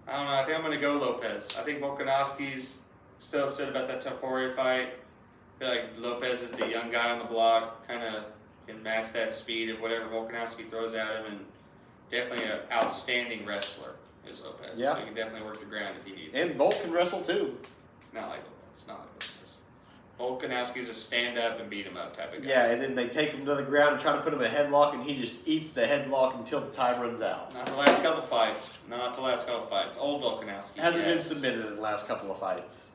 I don't know. I think I'm going to go Lopez. I think Volkanovski's still upset about that Topuria fight. I feel like Lopez is the young guy on the block, kind of can match that speed of whatever Volkanovski throws at him, and definitely an outstanding wrestler is Lopez. Yeah. So he can definitely work the ground if he needs. And Volk can wrestle too. Not like Lopez. Not like Lopez. Volkanovski's a stand up and beat him up type of guy. Yeah, and then they take him to the ground and try to put him in a headlock, and he just eats the headlock until the time runs out. Not the last couple fights. Old Volkanovski. Hasn't been yes. submitted in the last couple of fights.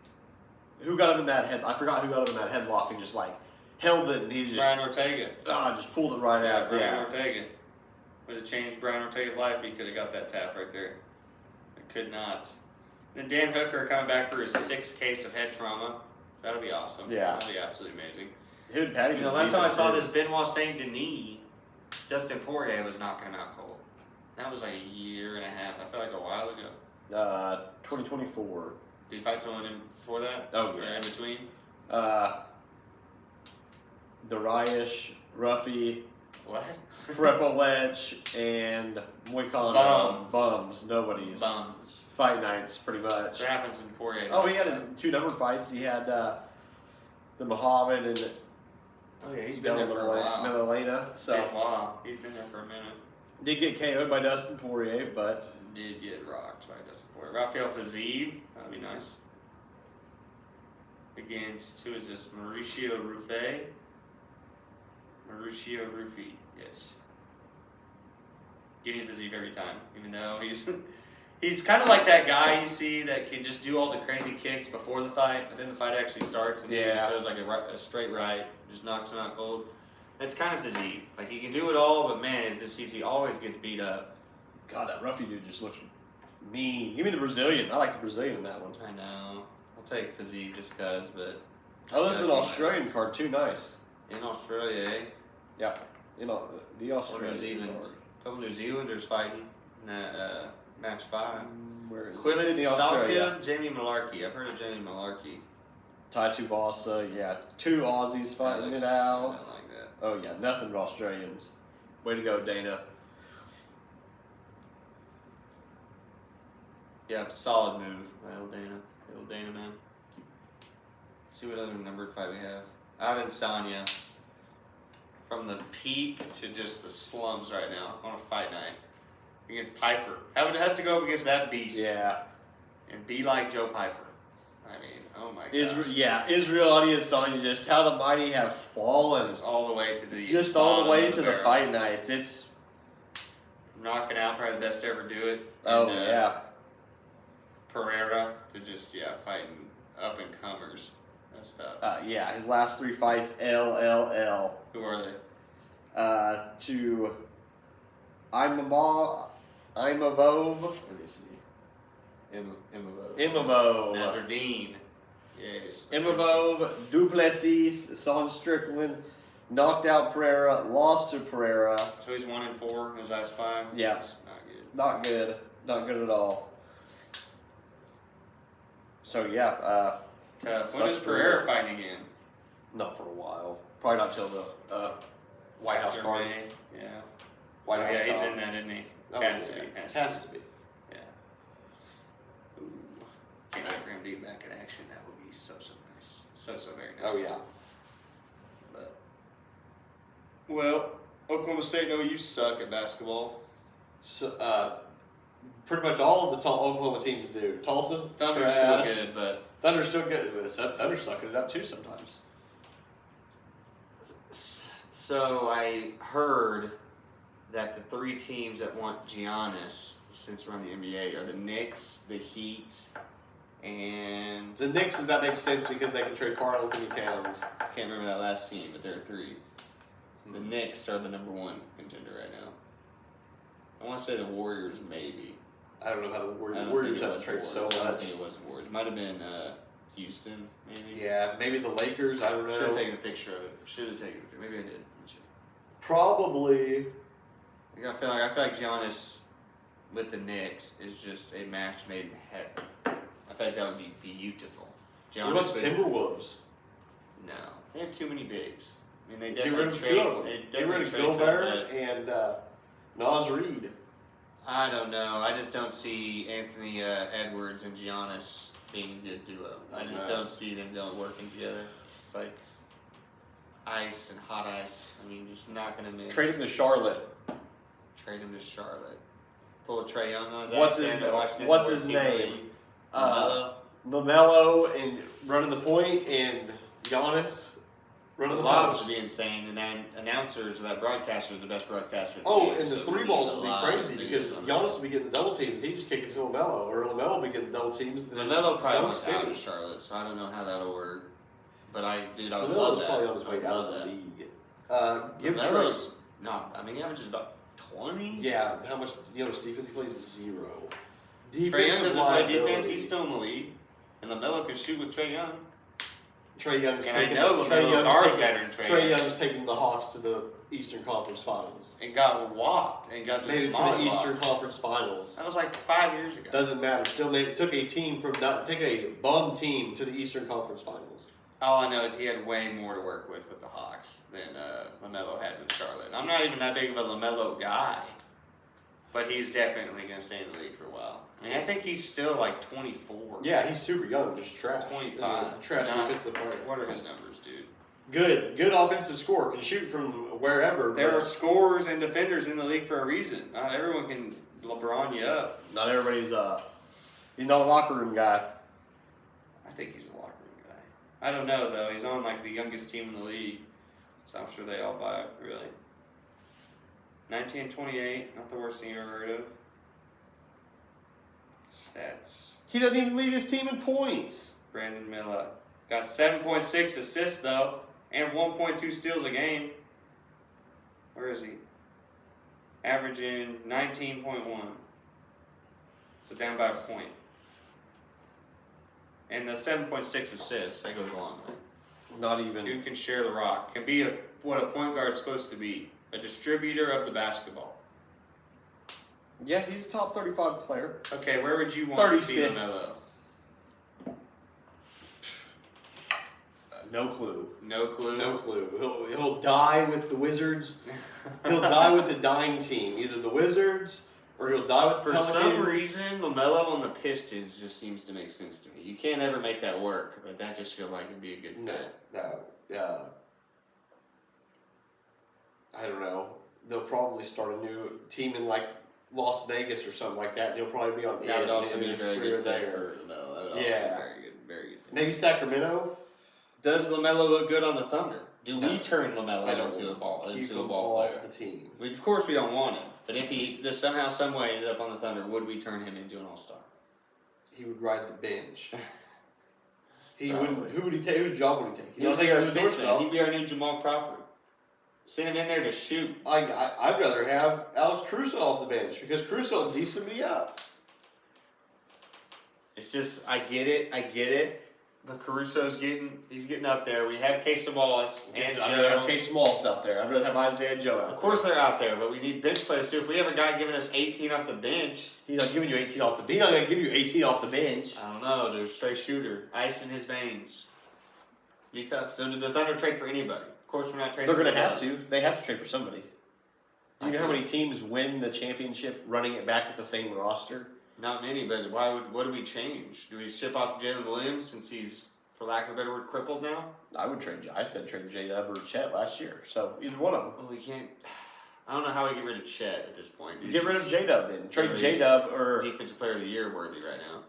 Who got him in that head? I forgot who got him in that headlock and just like held it, and he's just Brian Ortega. just pulled it right out. Brian Yeah. Ortega. Would have changed Brian Ortega's life. He could have got that tap right there. It could not. Then Dan Hooker coming back for his 6th case of head trauma. That'll be awesome. Yeah. That'll be absolutely amazing. Him and Patty. Last time I saw this Benoit Saint Denis, Dustin Poirier was knocking him out cold. That was like a year and a half. I feel like a while ago. 2024. Did he fight someone in before that? Oh, Or yeah. in between? Dariush, Ruffy, What? Prepolech, and Moicano. Bums. Nobody's. Bums. Fight nights, pretty much. What happens when Poirier? Oh, he had 2 numbered fights. He had the Muhammad and Oh yeah, he's been there for a while. Melalena. Been So a while. He's been there for a minute. did get KO'd by Dustin Poirier, but Did get rocked by Dustin Poirier. Rafael Fiziev, that'd be nice. Against, who is this? Mauricio Ruffi. Mauricio Ruffi, yes. Give me Fiziev every time, even though he's kind of like that guy you see that can just do all the crazy kicks before the fight, but then the fight actually starts and he just Yeah. goes like a straight right, just knocks him out cold. That's kind of Fiziev. Like, he can do it all, but man, it just seems he always gets beat up. God, that Ruffy dude just looks mean. Give me the Brazilian. I like the Brazilian in that one. I know. I'll take Fiziev just because, but Oh, there's an Australian card too. Nice. in Australia, eh? Yeah, you know the Or Australian New Zealand. card. A couple New Zealanders fighting in that match 5. Where is it? Quillen Sydney, Australia. Salkia, Jamie Malarkey. I've heard of Jamie Malarkey. Tai Tuivasa. Yeah, 2 Aussies fighting it I out. like that. Oh yeah, nothing but Australians. Way to go, Dana. Yeah, solid move by old Dana. The old Dana, man. Let's see what other numbered fight we have. Adesanya. From the peak to just the slums right now on a fight night. Against Piper. It has to go up against that beast. Yeah, And be like Joe Piper. I mean, oh my god. Israel Adesanya. Just how the mighty have fallen. It's all the way to the Just all the way bottom of to the barrel. fight nights. It's Knocking out, probably the best to ever do it. oh And, yeah. Pereira to just fighting up and comers. That's tough. Yeah, his last 3 fights, LLL. Who are they? To Imavov. What is he? Imavov. Nazardine. Yes. Imavov, Duplessis, Son Strickland, knocked out Pereira, lost to Pereira. So he's 1-4 in his last 5. Yeah. That's not good. Not good. Not good at all. So, yeah. Tough. When Sucks is for Pereira him. fighting again? Not for a while. Probably not till the White House After card. May? Yeah. White House Yeah, he's card. in that, isn't he? Oh, Has yeah. to be. Has to be. Yeah. Ooh. Can't wait for him to get back in action. That would be so nice. So very nice. Oh, yeah. But, well, Oklahoma State, no, you suck at basketball. So, pretty much all of the Oklahoma teams do. Tulsa, Thunder's still good, but Thunder's still good. Thunder's sucking it up too sometimes. so I heard that the 3 teams that want Giannis since we're on the NBA are the Knicks, the Heat, and The Knicks, that makes sense because they can trade Karl Anthony Towns. I can't remember that last team, but there are 3. The Knicks are the number 1 contender right now. I want to say the Warriors, maybe. I don't know how the I don't Warriors think it have was to trade the so Warriors. I don't much. think it was the Warriors. It might have been Houston, maybe. Yeah, maybe the Lakers. I don't Should have know. taken a picture of it. Should have taken a picture. Maybe I did. Let me check. Probably. I feel like Giannis with the Knicks is just a match made in heaven. I feel like that would be beautiful. What about with- Timberwolves? No, they have too many bigs. I mean, they Get definitely rid of trade. 2 of them. They Get definitely rid of trade some, Gilbert but and Nas Reed. I don't know. I just don't see Anthony Edwards and Giannis being a good duo. I just don't see them working together. It's like ice and hot ice. I mean, just not going to mix. Trade him to Charlotte. Trade him to Charlotte. Pull a Trae Young on his What's ass his- in to Washington what's Force his Team name? League. Uh, LaMelo. LaMelo and running the point, and Giannis running The the lobs post. would be insane, and then announcers, that broadcaster is the best broadcaster. in the Oh, league, and so the we 3 need balls a would be lot of crazy news because on that. Giannis would be getting the double teams. He just kick it to LaMelo, or LaMelo would be getting the double teams. LaMelo probably Dunk wants out City. of Charlotte, so I don't know how that'll work. But I would love LaMelo's that. probably on his I way would out love of the that. league. Give LaMelo's Trae. not. I mean, he averages about 20. Yeah, how much? You know, how much defense he plays? 0. Trae Young Defensive doesn't play defense. liability. He's still in the league, and LaMelo can shoot with Trae Young. Trae Young's And I taking. know Trae LaMelo Young's guards taking. better than Trae Trae Young. Young's taking the Hawks to the Eastern Conference Finals. And got walked and got just Made it to the mollywopped. Eastern Conference Finals. That was like 5 years ago. Doesn't matter. Still took a team from took a bum team to the Eastern Conference Finals. All I know is he had way more to work with the Hawks than LaMelo had with Charlotte. I'm not even that big of a LaMelo guy, but he's definitely going to stay in the league for a while. I mean, I think he's still like 24. Yeah, he's super young, just trash. 25. Trash Not- defensive player. What are his numbers, dude? Good offensive score. Can shoot from wherever. There but are scorers and defenders in the league for a reason. Not everyone can LeBron you up. not everybody's he's not a locker room guy. I think he's a locker room guy. I don't know, though. He's on like the youngest team in the league, so I'm sure they all buy it, really. 1928, not the worst thing you ever heard of. Stats. He doesn't even lead his team in points. Brandon Miller. Got 7.6 assists, though, and 1.2 steals a game. Where is he? Averaging 19.1. So down by a point. And the 7.6 assists, that goes a long way. Not even. Dude can share the rock. Can be what a point guard's supposed to be. A distributor of the basketball. Yeah, he's a top 35 player. Okay, where would you want to see 36. LaMelo? No clue. No clue. No clue. He'll die with the Wizards. He'll die with the dying team. Either the Wizards or he'll die with the For Pelicans. some reason, LaMelo on the Pistons just seems to make sense to me. You can't ever make that work, but that just feels like it'd be a good No, fit. I don't know. They'll probably start a new team in like Las Vegas or something like that. And he'll probably be on. That would also be a his very career good fit for LaMelo. That would also be Yeah. very good. Very good. Maybe Sacramento. Does LaMelo look good on the Thunder? Do No. we turn LaMelo I don't into a ball keep into a him ball off player? the team. Of course, we don't want him. But if he just somehow, some way ended up on the Thunder, would we turn him into an all-star? He would ride the bench. He wouldn't. Who would he take? Whose job would he take? He'd He's be not our taking sixth the man. job. He'd be our new Jamal Crawford. Send him in there to shoot. I'd rather have Alex Caruso off the bench because Caruso decent me up. It's just, I get it. But Caruso's getting up there. We have Casey Wallace and I'd rather have Joe. Case Smalls out there. I'd rather have Isaiah Joe out Of course they're out there, but we need bench players too. If we have a guy giving us 18 off the bench, there. He's not giving you 18 off the bench. He's not going to give you 18 off the bench. I don't know. There's a straight shooter, ice in his veins. Be tough. So do the Thunder trade for anybody? Of course, we're not trading. They're going to for have to. They have to trade for somebody. Do you know how many teams win the championship running it back with the same roster? Not many, but what do we change? Do we ship off Jalen Williams since he's, for lack of a better word, crippled now? I would trade. I said trade J-Dub or Chet last year. So either one of them. Well, we can't. I don't know how we get rid of Chet at this point. Dude. Get rid of J-Dub then. Trade really J-Dub or Defensive Player of the Year worthy right now.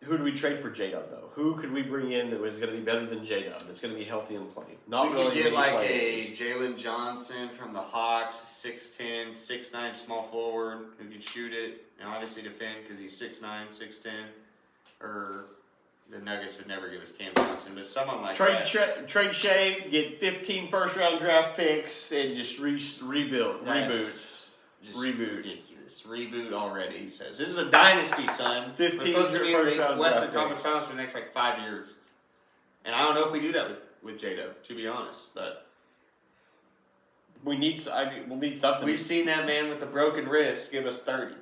who do we trade for J-Dub though? Who could we bring in that was going to be better than J-Dub? That's going to be healthy and playing. Not We really could get many like players. a Jalen Johnson from the Hawks, 6'10", 6'9", small forward who can shoot it and obviously defend because he's 6'9", 6'10", or the Nuggets would never give us Cam Johnson, but someone like that. Trade Shea, get 15 first-round draft picks, and just rebuild, That's just Reboot. ridiculous. Reboot already, he says. This is a dynasty, son. 15 We're supposed to be in first the round Western draft Conference picks. Finals for the next 5 years. And I don't know if we do that with J-Dub, to be honest. But We'll need something. we've seen that man with the broken wrist give us 30.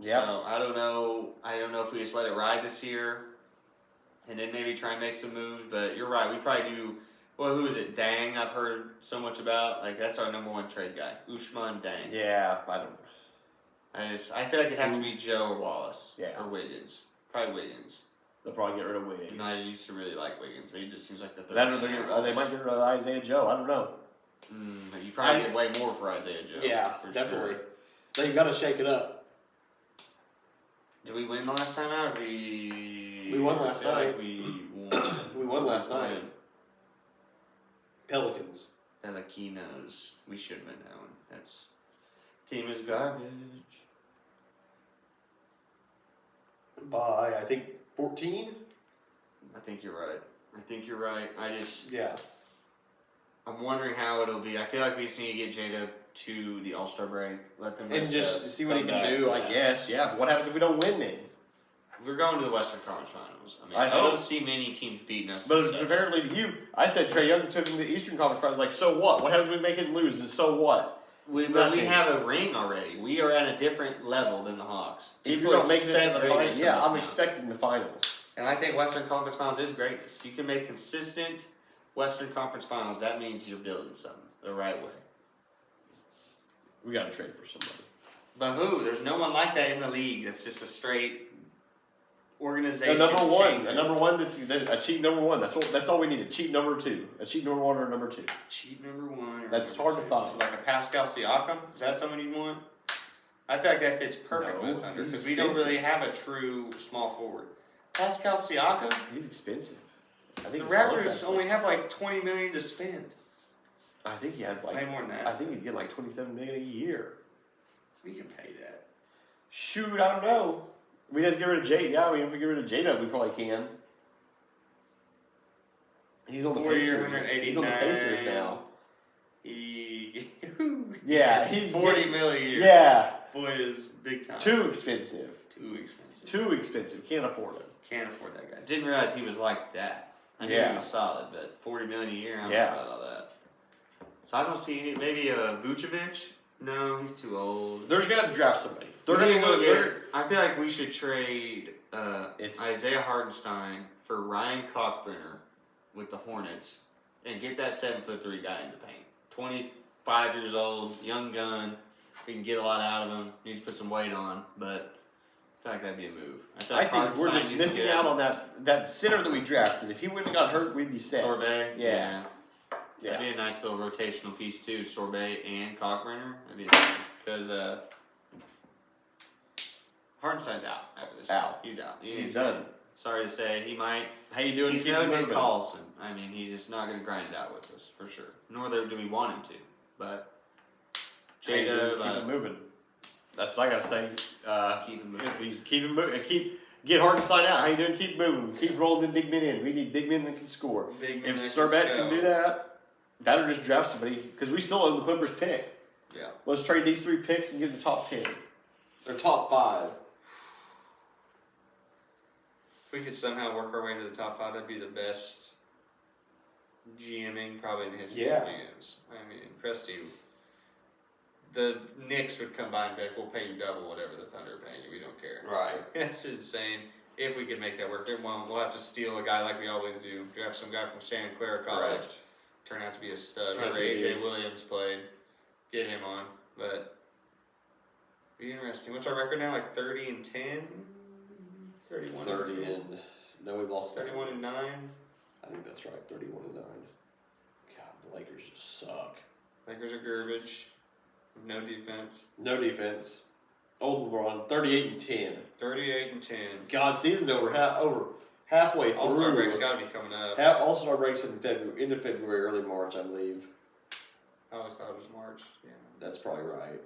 Yep. So I don't know if we just let it ride this year and then maybe try and make some moves. But you're right. We probably do. Well, who is it? Dang, I've heard so much about. Like, that's our number one trade guy. Usman Dang. Yeah, I don't. I feel like it'd have to be Joe or Wallace. Yeah. Or Wiggins. Probably Wiggins. They'll probably get rid of Wiggins. You know, I used to really like Wiggins, but he just seems like the third. That or they might get rid of Isaiah Joe. I don't know. But you probably get way more for Isaiah Joe. for Sure. They got to shake it up. Did we win the last time out? We won last I feel night. Like we won. We won last Won. night. Pelicans. Pelicanos. We should win that one. That's team is garbage. By I think 14. I think you're right. Yeah. I'm wondering how it'll be. I feel like we just need to get Jada to the All-Star break. Let them And rest just up, see what he come can back. do, I guess. Yeah, but what happens if we don't win then? We're going to the Western Conference Finals. I mean, I I hope. don't see many teams beating us. But in seven. apparently to you, I said Trae Young took him to the Eastern Conference Finals. Like, so what? What happens if we make it and lose? And so what? But we nothing. have a ring already. We are at a different level than the Hawks. If People you're not making it to expect the greatness finals, from yeah, us I'm now. expecting the finals. And I think Western Conference Finals is greatness. If you can make consistent Western Conference Finals, that means you're building something the right way. We got to trade for somebody. But who? There's no one like that in the league. That's just a straight organization. A number one. changer. A number one that's a cheap number one. That's all we need. A cheap number two. A cheap number one or a number two. Cheap number one. Or That's number hard to two. find. So like a Pascal Siakam? Is that someone you want? I feel like that fits perfect No, with the Thunder he's because we don't expensive. really have a true small forward. Pascal Siakam? He's expensive. I The think his Raptors contract's only have like $20 million to spend. I think he has Way more than that. I think he's getting like $27 million a year. We can pay that. Shoot, I don't know. We have to get rid of Jay. Yeah, I mean, if we get rid of J-Dub, we probably can. He's on the 4 year, Pacers. 189. He's on the Pacers now. He Yeah, he's he's $40 million a year. Yeah, Boy is big time. too expensive. Too expensive. Too expensive. Can't afford it. Can't afford that guy. Didn't realize he was like that. I knew Yeah. he was solid, but $40 million a year. I don't Yeah. know about all that. So I don't see any. Maybe a Vucevic. No, he's too old. They're just gonna have to draft somebody. They're We need gonna to go. get. I feel like we should trade It's- Isaiah Hartenstein for Ryan Cockburner with the Hornets and get that 7'3" guy in the paint. 25 years old, young gun. We can get a lot out of him. Needs to put some weight on, but I feel like that'd be a move. feel I like think we're Hartenstein just needs to missing get out on that center that we drafted. If he wouldn't have got hurt, we'd be set. Sorbet. Yeah. That'd be a nice little rotational piece too. Sorbet and Cockburner. Because Hartenstein's out after this. Out. He's out. He's done. Sorry to say, he might. How you doing? He's Keep no it Nick moving. Collison. I mean, he's just not going to grind it out with us for sure. Nor do we want him to. But How you doing? Jada, Keep it moving. That's what I gotta say. keep him moving. Keep it moving. Get hard to sign out. How you doing? Keep moving. Keep rolling the big men in. We need big men that can score. Big men If that can Servette can score. do that, that'll just draft somebody because we still own the Clippers pick. Yeah. Let's trade these 3 picks and get the top 10 or top 5. If we could somehow work our way into the top 5, that'd be the best GMing probably in the history of GMs. I mean, Presty, the Knicks would come by and be like, we'll pay you double whatever the Thunder are paying you. We don't care. Right. That's insane. If we could make that work, then we'll have to steal a guy like we always do. Draft some guy from Santa Clara College. Correct. Turn out to be a stud. Right, Where he AJ is. Williams played. Get him on. But be interesting. What's our record now? Like 30-10? 31 30 10? and no, we've lost 31-9? I think that's right. 31 and 9. God, the Lakers just suck. Lakers are garbage. No defense. No defense. Old LeBron, 38 and 10. 38-10. God, season's over halfway through. All-Star break's got to be coming up. All-Star breaks in February, end of February, early March, I believe. I always thought it was March. Yeah. That's probably right.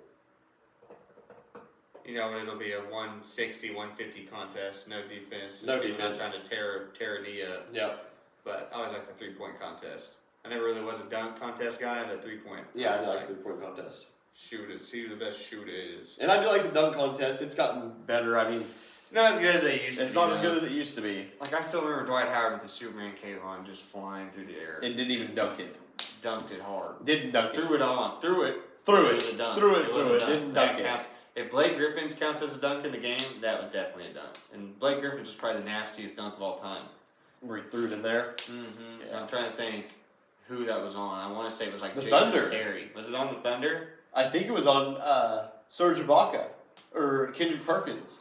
You know, it'll be a 160, 150 contest. No defense. Just No people not defense. trying to tear a knee up. Yep. But I always like the 3-point contest. I never really was a dunk contest guy, but 3-point. Yeah, I was like the 3-point contest. Shoot it. See who the best shooter is. And I do like the dunk contest. It's gotten better. I mean, Not as good as they used to be. it's not as though. good as it used to be. Like, I still remember Dwight Howard with the Superman cape on just flying through the air. It didn't even dunk it. Dunked it hard. Didn't dunk it. Threw it on. Threw it. Threw It it. was a dunk. Threw it. was Threw a it. dunk. Didn't That dunk it. counts. If Blake Griffin's counts as a dunk in the game, that was definitely a dunk. And Blake Griffin's just probably the nastiest dunk of all time. Where he threw it in there. Mm-hmm. Yeah. I'm trying to think who that was on. I want to say it was like The Jason Thunder. Terry. Was it on the Thunder? I think it was on Serge Ibaka or Kendrick Perkins.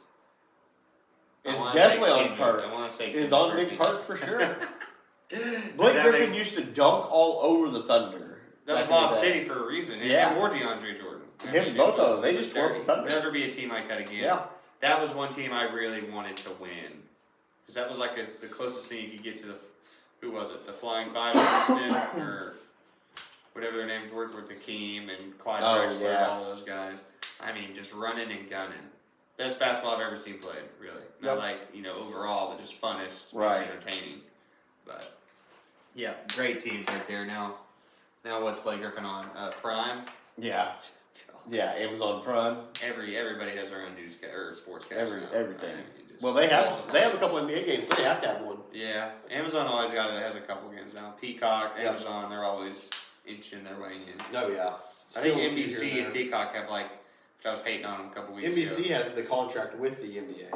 I It's wanna definitely say on Kendrick. Perk. I want to say It's Kendrick on Big Perkins. Perk for sure. That Blake Griffin makes- used to dunk all over the Thunder. That was back in the Lob day. City for a reason. And Yeah. him or DeAndre Jordan. Him, it both of was- them. They it just was tore up very- the Thunder. Never be a team like that again. Yeah. That was one team I really wanted to win. Because that was like the closest thing you could get to the, who was it? The Flying Five of Houston? Or whatever their names were with Hakeem and Clyde Oh, Drexler, yeah. all those guys. I mean, just running and gunning. Best basketball I've ever seen played, really. Not Yep. like, overall, but just funnest, Right. most entertaining. But, yeah, great teams right there. Now what's Blake Griffin on? Prime? Yeah. Yeah, Amazon Prime. Everybody has their own or sportscast now. Everything. I mean, you just- Well, they have a couple NBA games. So they have to have one. Yeah, Amazon always has a couple games now. Peacock, Yep. Amazon, they're always inching their way in. No, yeah. I think NBC and Peacock have which I was hating on them a couple weeks NBC ago. has the contract with the NBA.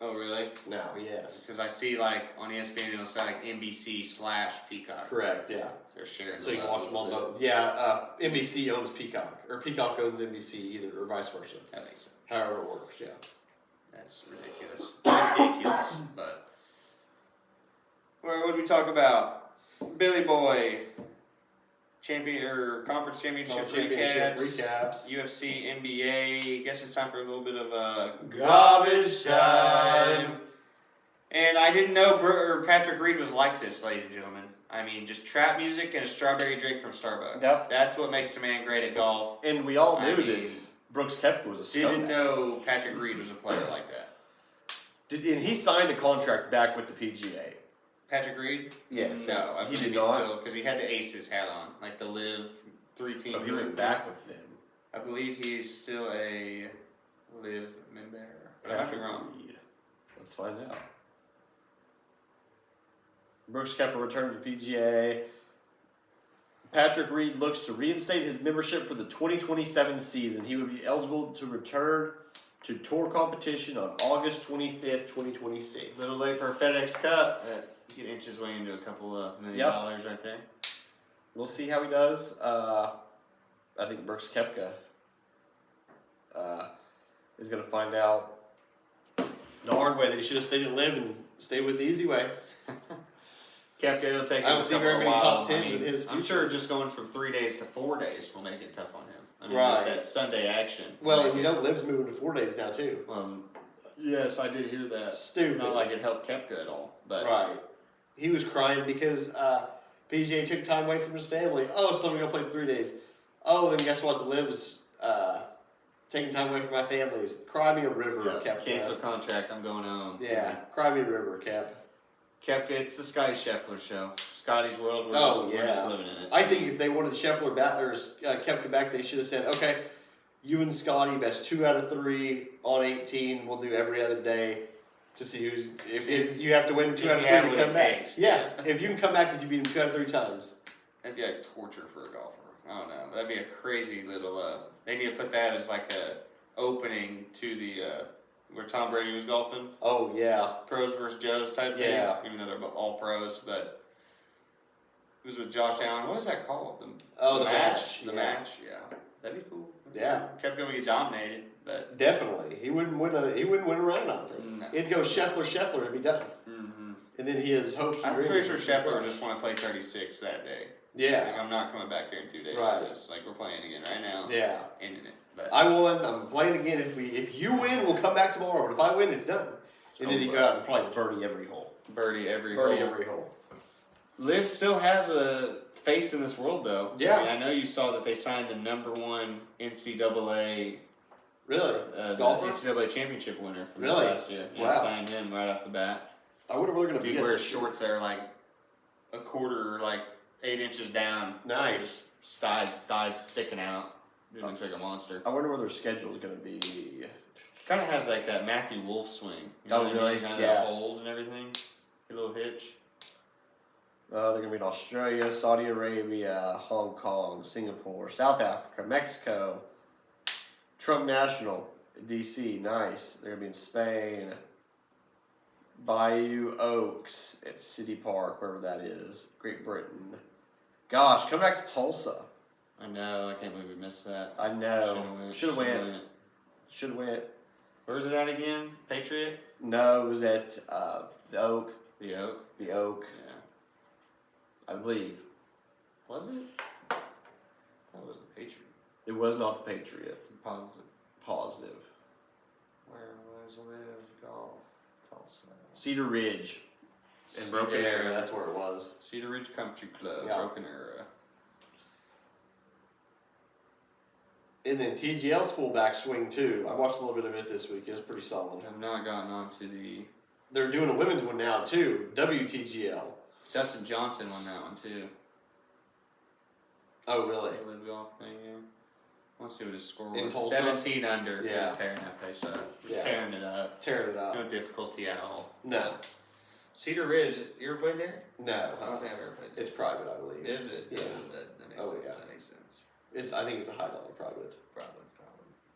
Oh, really? Now, yes. Because I see on ESPN it'll say NBC/Peacock. Correct, yeah. They're sharing. So the you can love watch them a on little bit. both. Yeah, NBC owns Peacock. Or Peacock owns NBC either, or vice versa. That makes sense. However it works, yeah. That's ridiculous. Ridiculous. But what did we talk about? Billy Boy. Conference championship Championship recaps. recaps. UFC, NBA. Guess it's time for a little bit of Garbage time. And I didn't know Patrick Reed was like this, ladies and gentlemen. I mean, just trap music and a strawberry drink from Starbucks. Yep. That's what makes a man great at golf. And we all I knew mean, that Brooks Koepka was a Didn't scumbag. know Patrick Reed was a player like that. And he signed a contract back with the PGA. Patrick Reed? Yes. No, I he believe did he's not. still, because he had the Aces hat on, like the Live 3-team So he group. went back with them. I believe he's still a Live member. But I might be wrong. Reed. Let's find out. Brooks Koepka returned to PGA. Patrick Reed looks to reinstate his membership for the 2027 season. He would be eligible to return to tour competition on August 25th, 2026. A little late for a FedEx Cup. He can inch his way into a couple of $1 million right there. We'll see how he does. I think Brooks Koepka is going to find out the hard way that he should have stayed at Live and stayed with the easy way. Koepka will take I don't see very many top I tens in his I'm future. sure just going from 3 days to 4 days will make it tough on him. I mean, Right. just that Sunday action. Well, and you know Liv's moving to 4 days now too. Yes, I did hear that. Stupid. Not like it helped Koepka at all. But Right. He was crying because PGA took time away from his family. Oh, so I'm going to play 3 days. Oh, then guess what? The Liv is taking time away from my family. Cry me a river, Yeah, Kepka. cancel contract. I'm going home. Yeah, cry me a river, Kep. Kepka, it's the Scotty Scheffler show. Scotty's world. We're just living in it. I think if they wanted Scheffler back or Kepka back, they should have said, okay, you and Scotty, best 2 out of 3 on 18. We'll do every other day to see who's. If you have to win 2 out of 3 to come back. Yeah, if you can come back, if you beat him 2 out of 3 times. That'd be like torture for a golfer. I don't know. That'd be a crazy little. They need to put that as like a opening to the where Tom Brady was golfing. Oh yeah, Pros versus Joes type thing. Yeah. Even though they're all pros, but it was with Josh Allen. What is that called? The match. The match. Yeah, that'd be cool. Yeah, Kept going to get dominated, but definitely he wouldn't win a round. I don't think No. it'd go Scheffler to be done, and then his hopes. And I'm dreams pretty sure would Scheffler be just want to play 36 that day. Yeah, Like, I'm not coming back here in 2 days Right. for this. Like, we're playing again right now. yeah. Ending it. But I won. I'm playing again. If you win, we'll come back tomorrow. But if I win, it's done. it's And then you over. go out and probably birdie every hole. Birdie every Birdie hole. every hole. Liv still has a face in this world, though. Yeah. I mean, I know you saw that they signed the #1 NCAA, Really? the Golfer? NCAA championship winner from this Really? last year. Yeah, Wow. signed him right off the bat. I wonder where they're going to Dude be. wears shorts that are like a quarter, like 8 inches down. Nice. His thighs sticking out. Dude looks like a monster. I wonder where their schedule is going to be. Kind of has like that Matthew Wolf swing. You Oh, what I mean? really? Kind of Yeah. that hold and everything. A little hitch. They're going to be in Australia, Saudi Arabia, Hong Kong, Singapore, South Africa, Mexico, Trump National, DC, nice. They're going to be in Spain, Bayou Oaks at City Park, wherever that is, Great Britain. Gosh, come back to Tulsa. I know. I can't believe we missed that. I know. Should have went. Should have went. Where's it at again? Patriot? No, it was at the Oak. The Oak. The Oak, Yeah. I believe. Was it? That was the Patriot. It was not the Patriot. Positive. Positive. Where was Live Golf? Tulsa. Cedar Ridge. In Cedar- Broken Arrow, that's where it was. Cedar Ridge Country Club, Yeah. Broken Arrow. And then TGL's fullback swing too. I watched a little bit of it this week. It was pretty solid. I've not gotten on to the. They're doing a women's one now too. WTGL. Dustin Johnson won that one too. Oh really? The Live Golf thing, yeah. I want to see what his score In was. Tulsa? 17 under. Yeah. They're tearing that place up. Yeah. Tearing it up. Tearing it up. No difficulty at all. No. Cedar Ridge, you ever played there? No. I don't think I've ever played there. It's private, I believe. Is it? Yeah. That makes Oh, sense. yeah. That makes sense. It's. I think it's a high dollar private. Probably.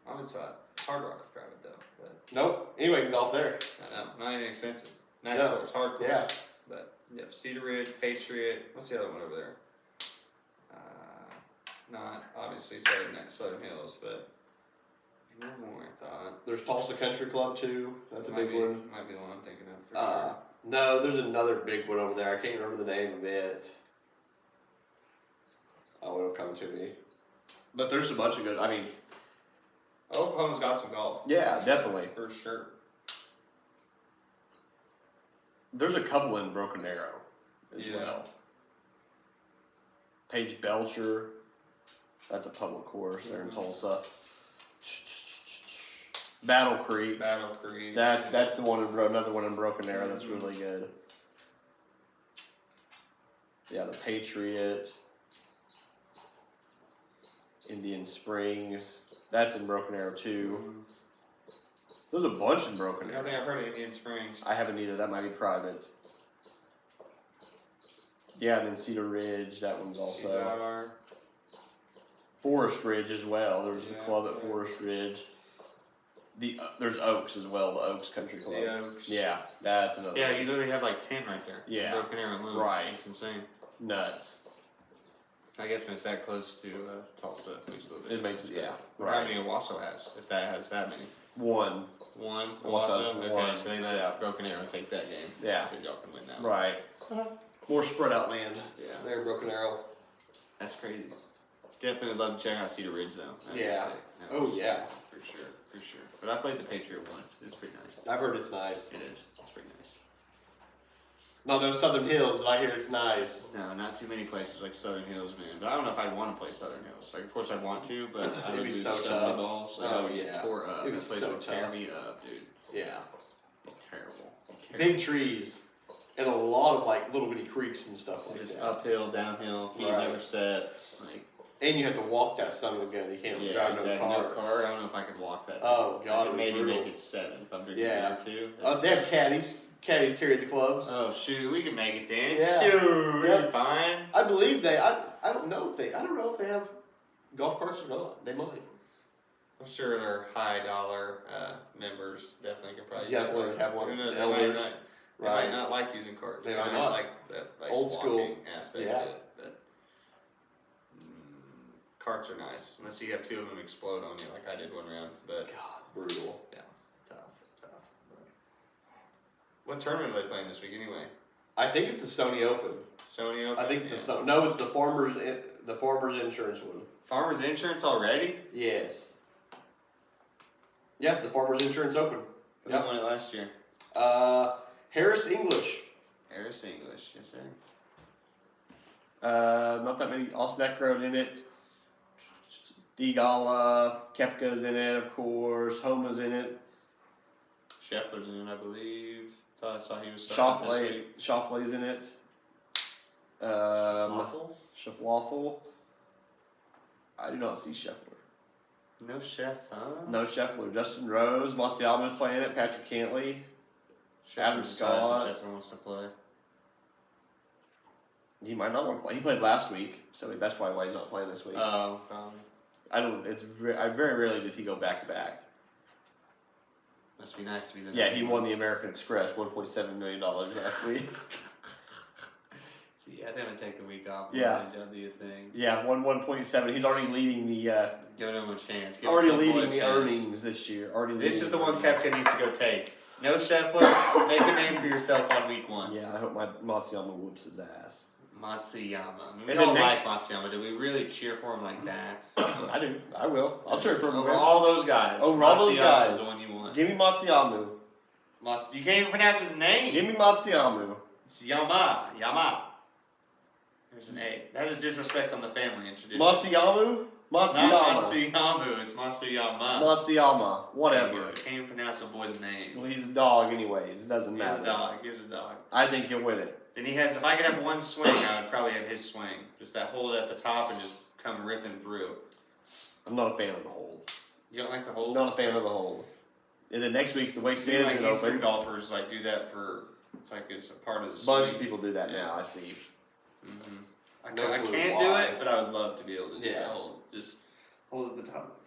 I always thought Hard Rock was private though. But Nope. Anyone can golf there. I know. Not even expensive. Nice No. course. Hard course. Yeah. But, yep. Cedar Ridge, Patriot. What's the other one over there? Not obviously Southern Hills, but there's one more I thought. There's Tulsa Country Club too. That's a Might big be, one. Might be the one I'm thinking of for sure. No, there's another big one over there. I can't remember the name of it. Oh, it'll come to me. But there's a bunch of good. I mean, Oklahoma's got some golf. yeah, definitely. For sure. There's a couple in Broken Arrow as Yeah. well. Paige Belcher. That's a public course there in Tulsa. Battle Creek. Battle Creek. That's the one another one in Broken Arrow that's really good. Yeah, the Patriot. Indian Springs. That's in Broken Arrow too. There's a bunch in Broken I don't Arrow. think I've heard of Indian Springs. I haven't either. That might be private. Yeah, and then Cedar Ridge. That one's also. CR. Forest Ridge as well. There's a Yeah, club at yeah. Forest Ridge. There's Oaks as well. The Oaks Country Club. The Oaks. Yeah, that's another. Yeah, one. you literally have like 10 right there. Yeah. Broken Arrow alone. Right. It's insane. Nuts. I guess when it's that close to Tulsa, it makes it a little bit. It makes it, yeah. How Right. many Owasso has? If that has that many. One. One. Owasso, Owasso? Okay, one. so they let Yeah. Broken Arrow take that game. Yeah. So y'all can win that one. Right. More spread out land. Yeah. There, Broken Arrow. That's crazy. Definitely would love to check out Cedar Ridge though. That'd be Yeah. sick. That'd Oh, be sick. yeah. For sure. For sure. But I played the Patriot once. It's pretty nice. I've heard it's nice. It is. It's pretty nice. Not no Southern Hills, but I hear it's nice. No, not too many places like Southern Hills, man. But I don't know if I'd want to play Southern Hills. Like, of course I'd want to, but I It'd would be lose so so tough. many balls. Like, I would get yeah. tore up. It'd be That place so would tear tough. me up, dude. Yeah. Terrible. Big trees. And a lot of like little bitty creeks and stuff like Just that. uphill, downhill, feet Right. never set. Like, And you have to walk that son of a gun. You can't yeah, drive exactly. no No cars. car. I don't know if I could walk that. Oh, I God, could it'd be maybe brutal. make it 7 if I'm drinking Yeah. beer too. They have caddies. Caddies carry the clubs. Oh shoot, we can make it then. Yeah. Shoot, Yep. we're fine. I believe they. I don't know if they have golf carts or not. They might. I'm sure they're high dollar members. Definitely could probably Definitely use have one. Who knows? Elders. They might not like using carts. They They might might not. like that like Old school. walking aspect Yeah. of it. But carts are nice unless you have 2 of them explode on you like I did one round. But God, brutal. tough. But what tournament are they playing this week anyway? I think it's the Sony Open. Sony Open. I think Yeah. no, it's the Farmers Insurance one. Farmers Insurance already. Yes. Yeah, the Farmers Insurance Open. Who Yep. won it last year? Harris English. Harris English. Yes, sir. Not that many. Austin Eckroat in it. Digala, Kepka's in it, of course. Homa's in it. Scheffler's in it, I believe. Thought I saw he was starting this week. Schauffele's in it. Schauffele? Schauffele. I do not see Scheffler. No chef, huh? No Scheffler. Justin Rose. Matsuyama's playing it. Patrick Cantley. Adam Scheffler decides Scott. when Scheffler wants to play. He might not want to play. He played last week, so that's probably why he's not playing this week. Oh, probably. I don't. I very rarely does he go back to back. Must be nice to be the. Yeah, he won the American Express, $1.7 million last week. See, I think I'm gonna take the week off. Yeah. Y'all do your thing. Yeah, won 1.7. He's already leading the. Give him a chance. Give Already some boy a leading the chance. earnings this year. This is the one Kepka needs to go take. No Scheffler. Make a name for yourself on week 1. Yeah, I hope my Matsuyama whoops his ass. Matsuyama. I mean, we And don't then like next- Matsuyama. Do we really cheer for him like that? I do. I will. I'll cheer for him. Over all those guys. Over all those Matsuyama guys. is the one you want. Give me Matsuyamu. You can't even pronounce his name. Give me Matsuyamu. It's Yama. There's an A. That is disrespect on the family and tradition. Matsuyamu? It's not Matsuyama. Matsuyamu. It's Matsuyama. Matsuyama. Whatever. I can't even pronounce a boy's name. Well, he's a dog anyways. It doesn't He's matter. a dog. He's a dog. I think he'll win it. And he has. If I could have one swing, I would probably have his swing. Just that hold at the top and just come ripping through. I'm not a fan of the hold. You don't like the hold? Not a fan of the hold. And then next week's the Waste See, like Management Eastern Open. golfers like do that for. It's like it's a part of the A bunch swing. of people do that now, I see. Mm-hmm. No I clue can't do why. it, but I would love to be able to do Yeah. that hold. Just hold at the top.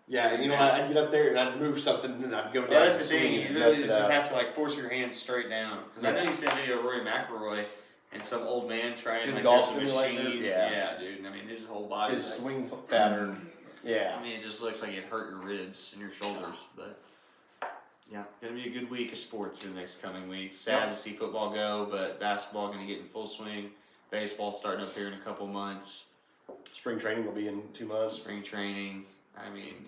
Yeah, and you know, I'd get up there and I'd move something and I'd go down. Well, that's the and thing. swing You and really mess it just up. have to like force your hands straight down. Because I know you seen a video of Rory McIlroy and some old man trying His like golf there's a simulator? machine. Yeah. Dude. I mean, his whole body. His like, swing pattern. Yeah. I mean, it just looks like it hurt your ribs and your shoulders. But yeah, gonna be a good week of sports in the next coming weeks. Sad to see football go, but basketball gonna get in full swing. Baseball starting up here in a couple months. Spring training will be in 2 months. Spring training. I mean,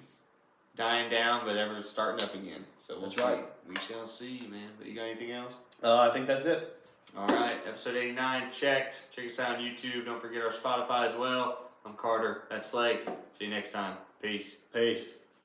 dying down, but ever starting up again. So we'll That's see. right. We shall see, man. But you got anything else? I think that's it. All right, episode 89 checked. Check us out on YouTube. Don't forget our Spotify as well. I'm Carter. That's Slake. See you next time. Peace. Peace.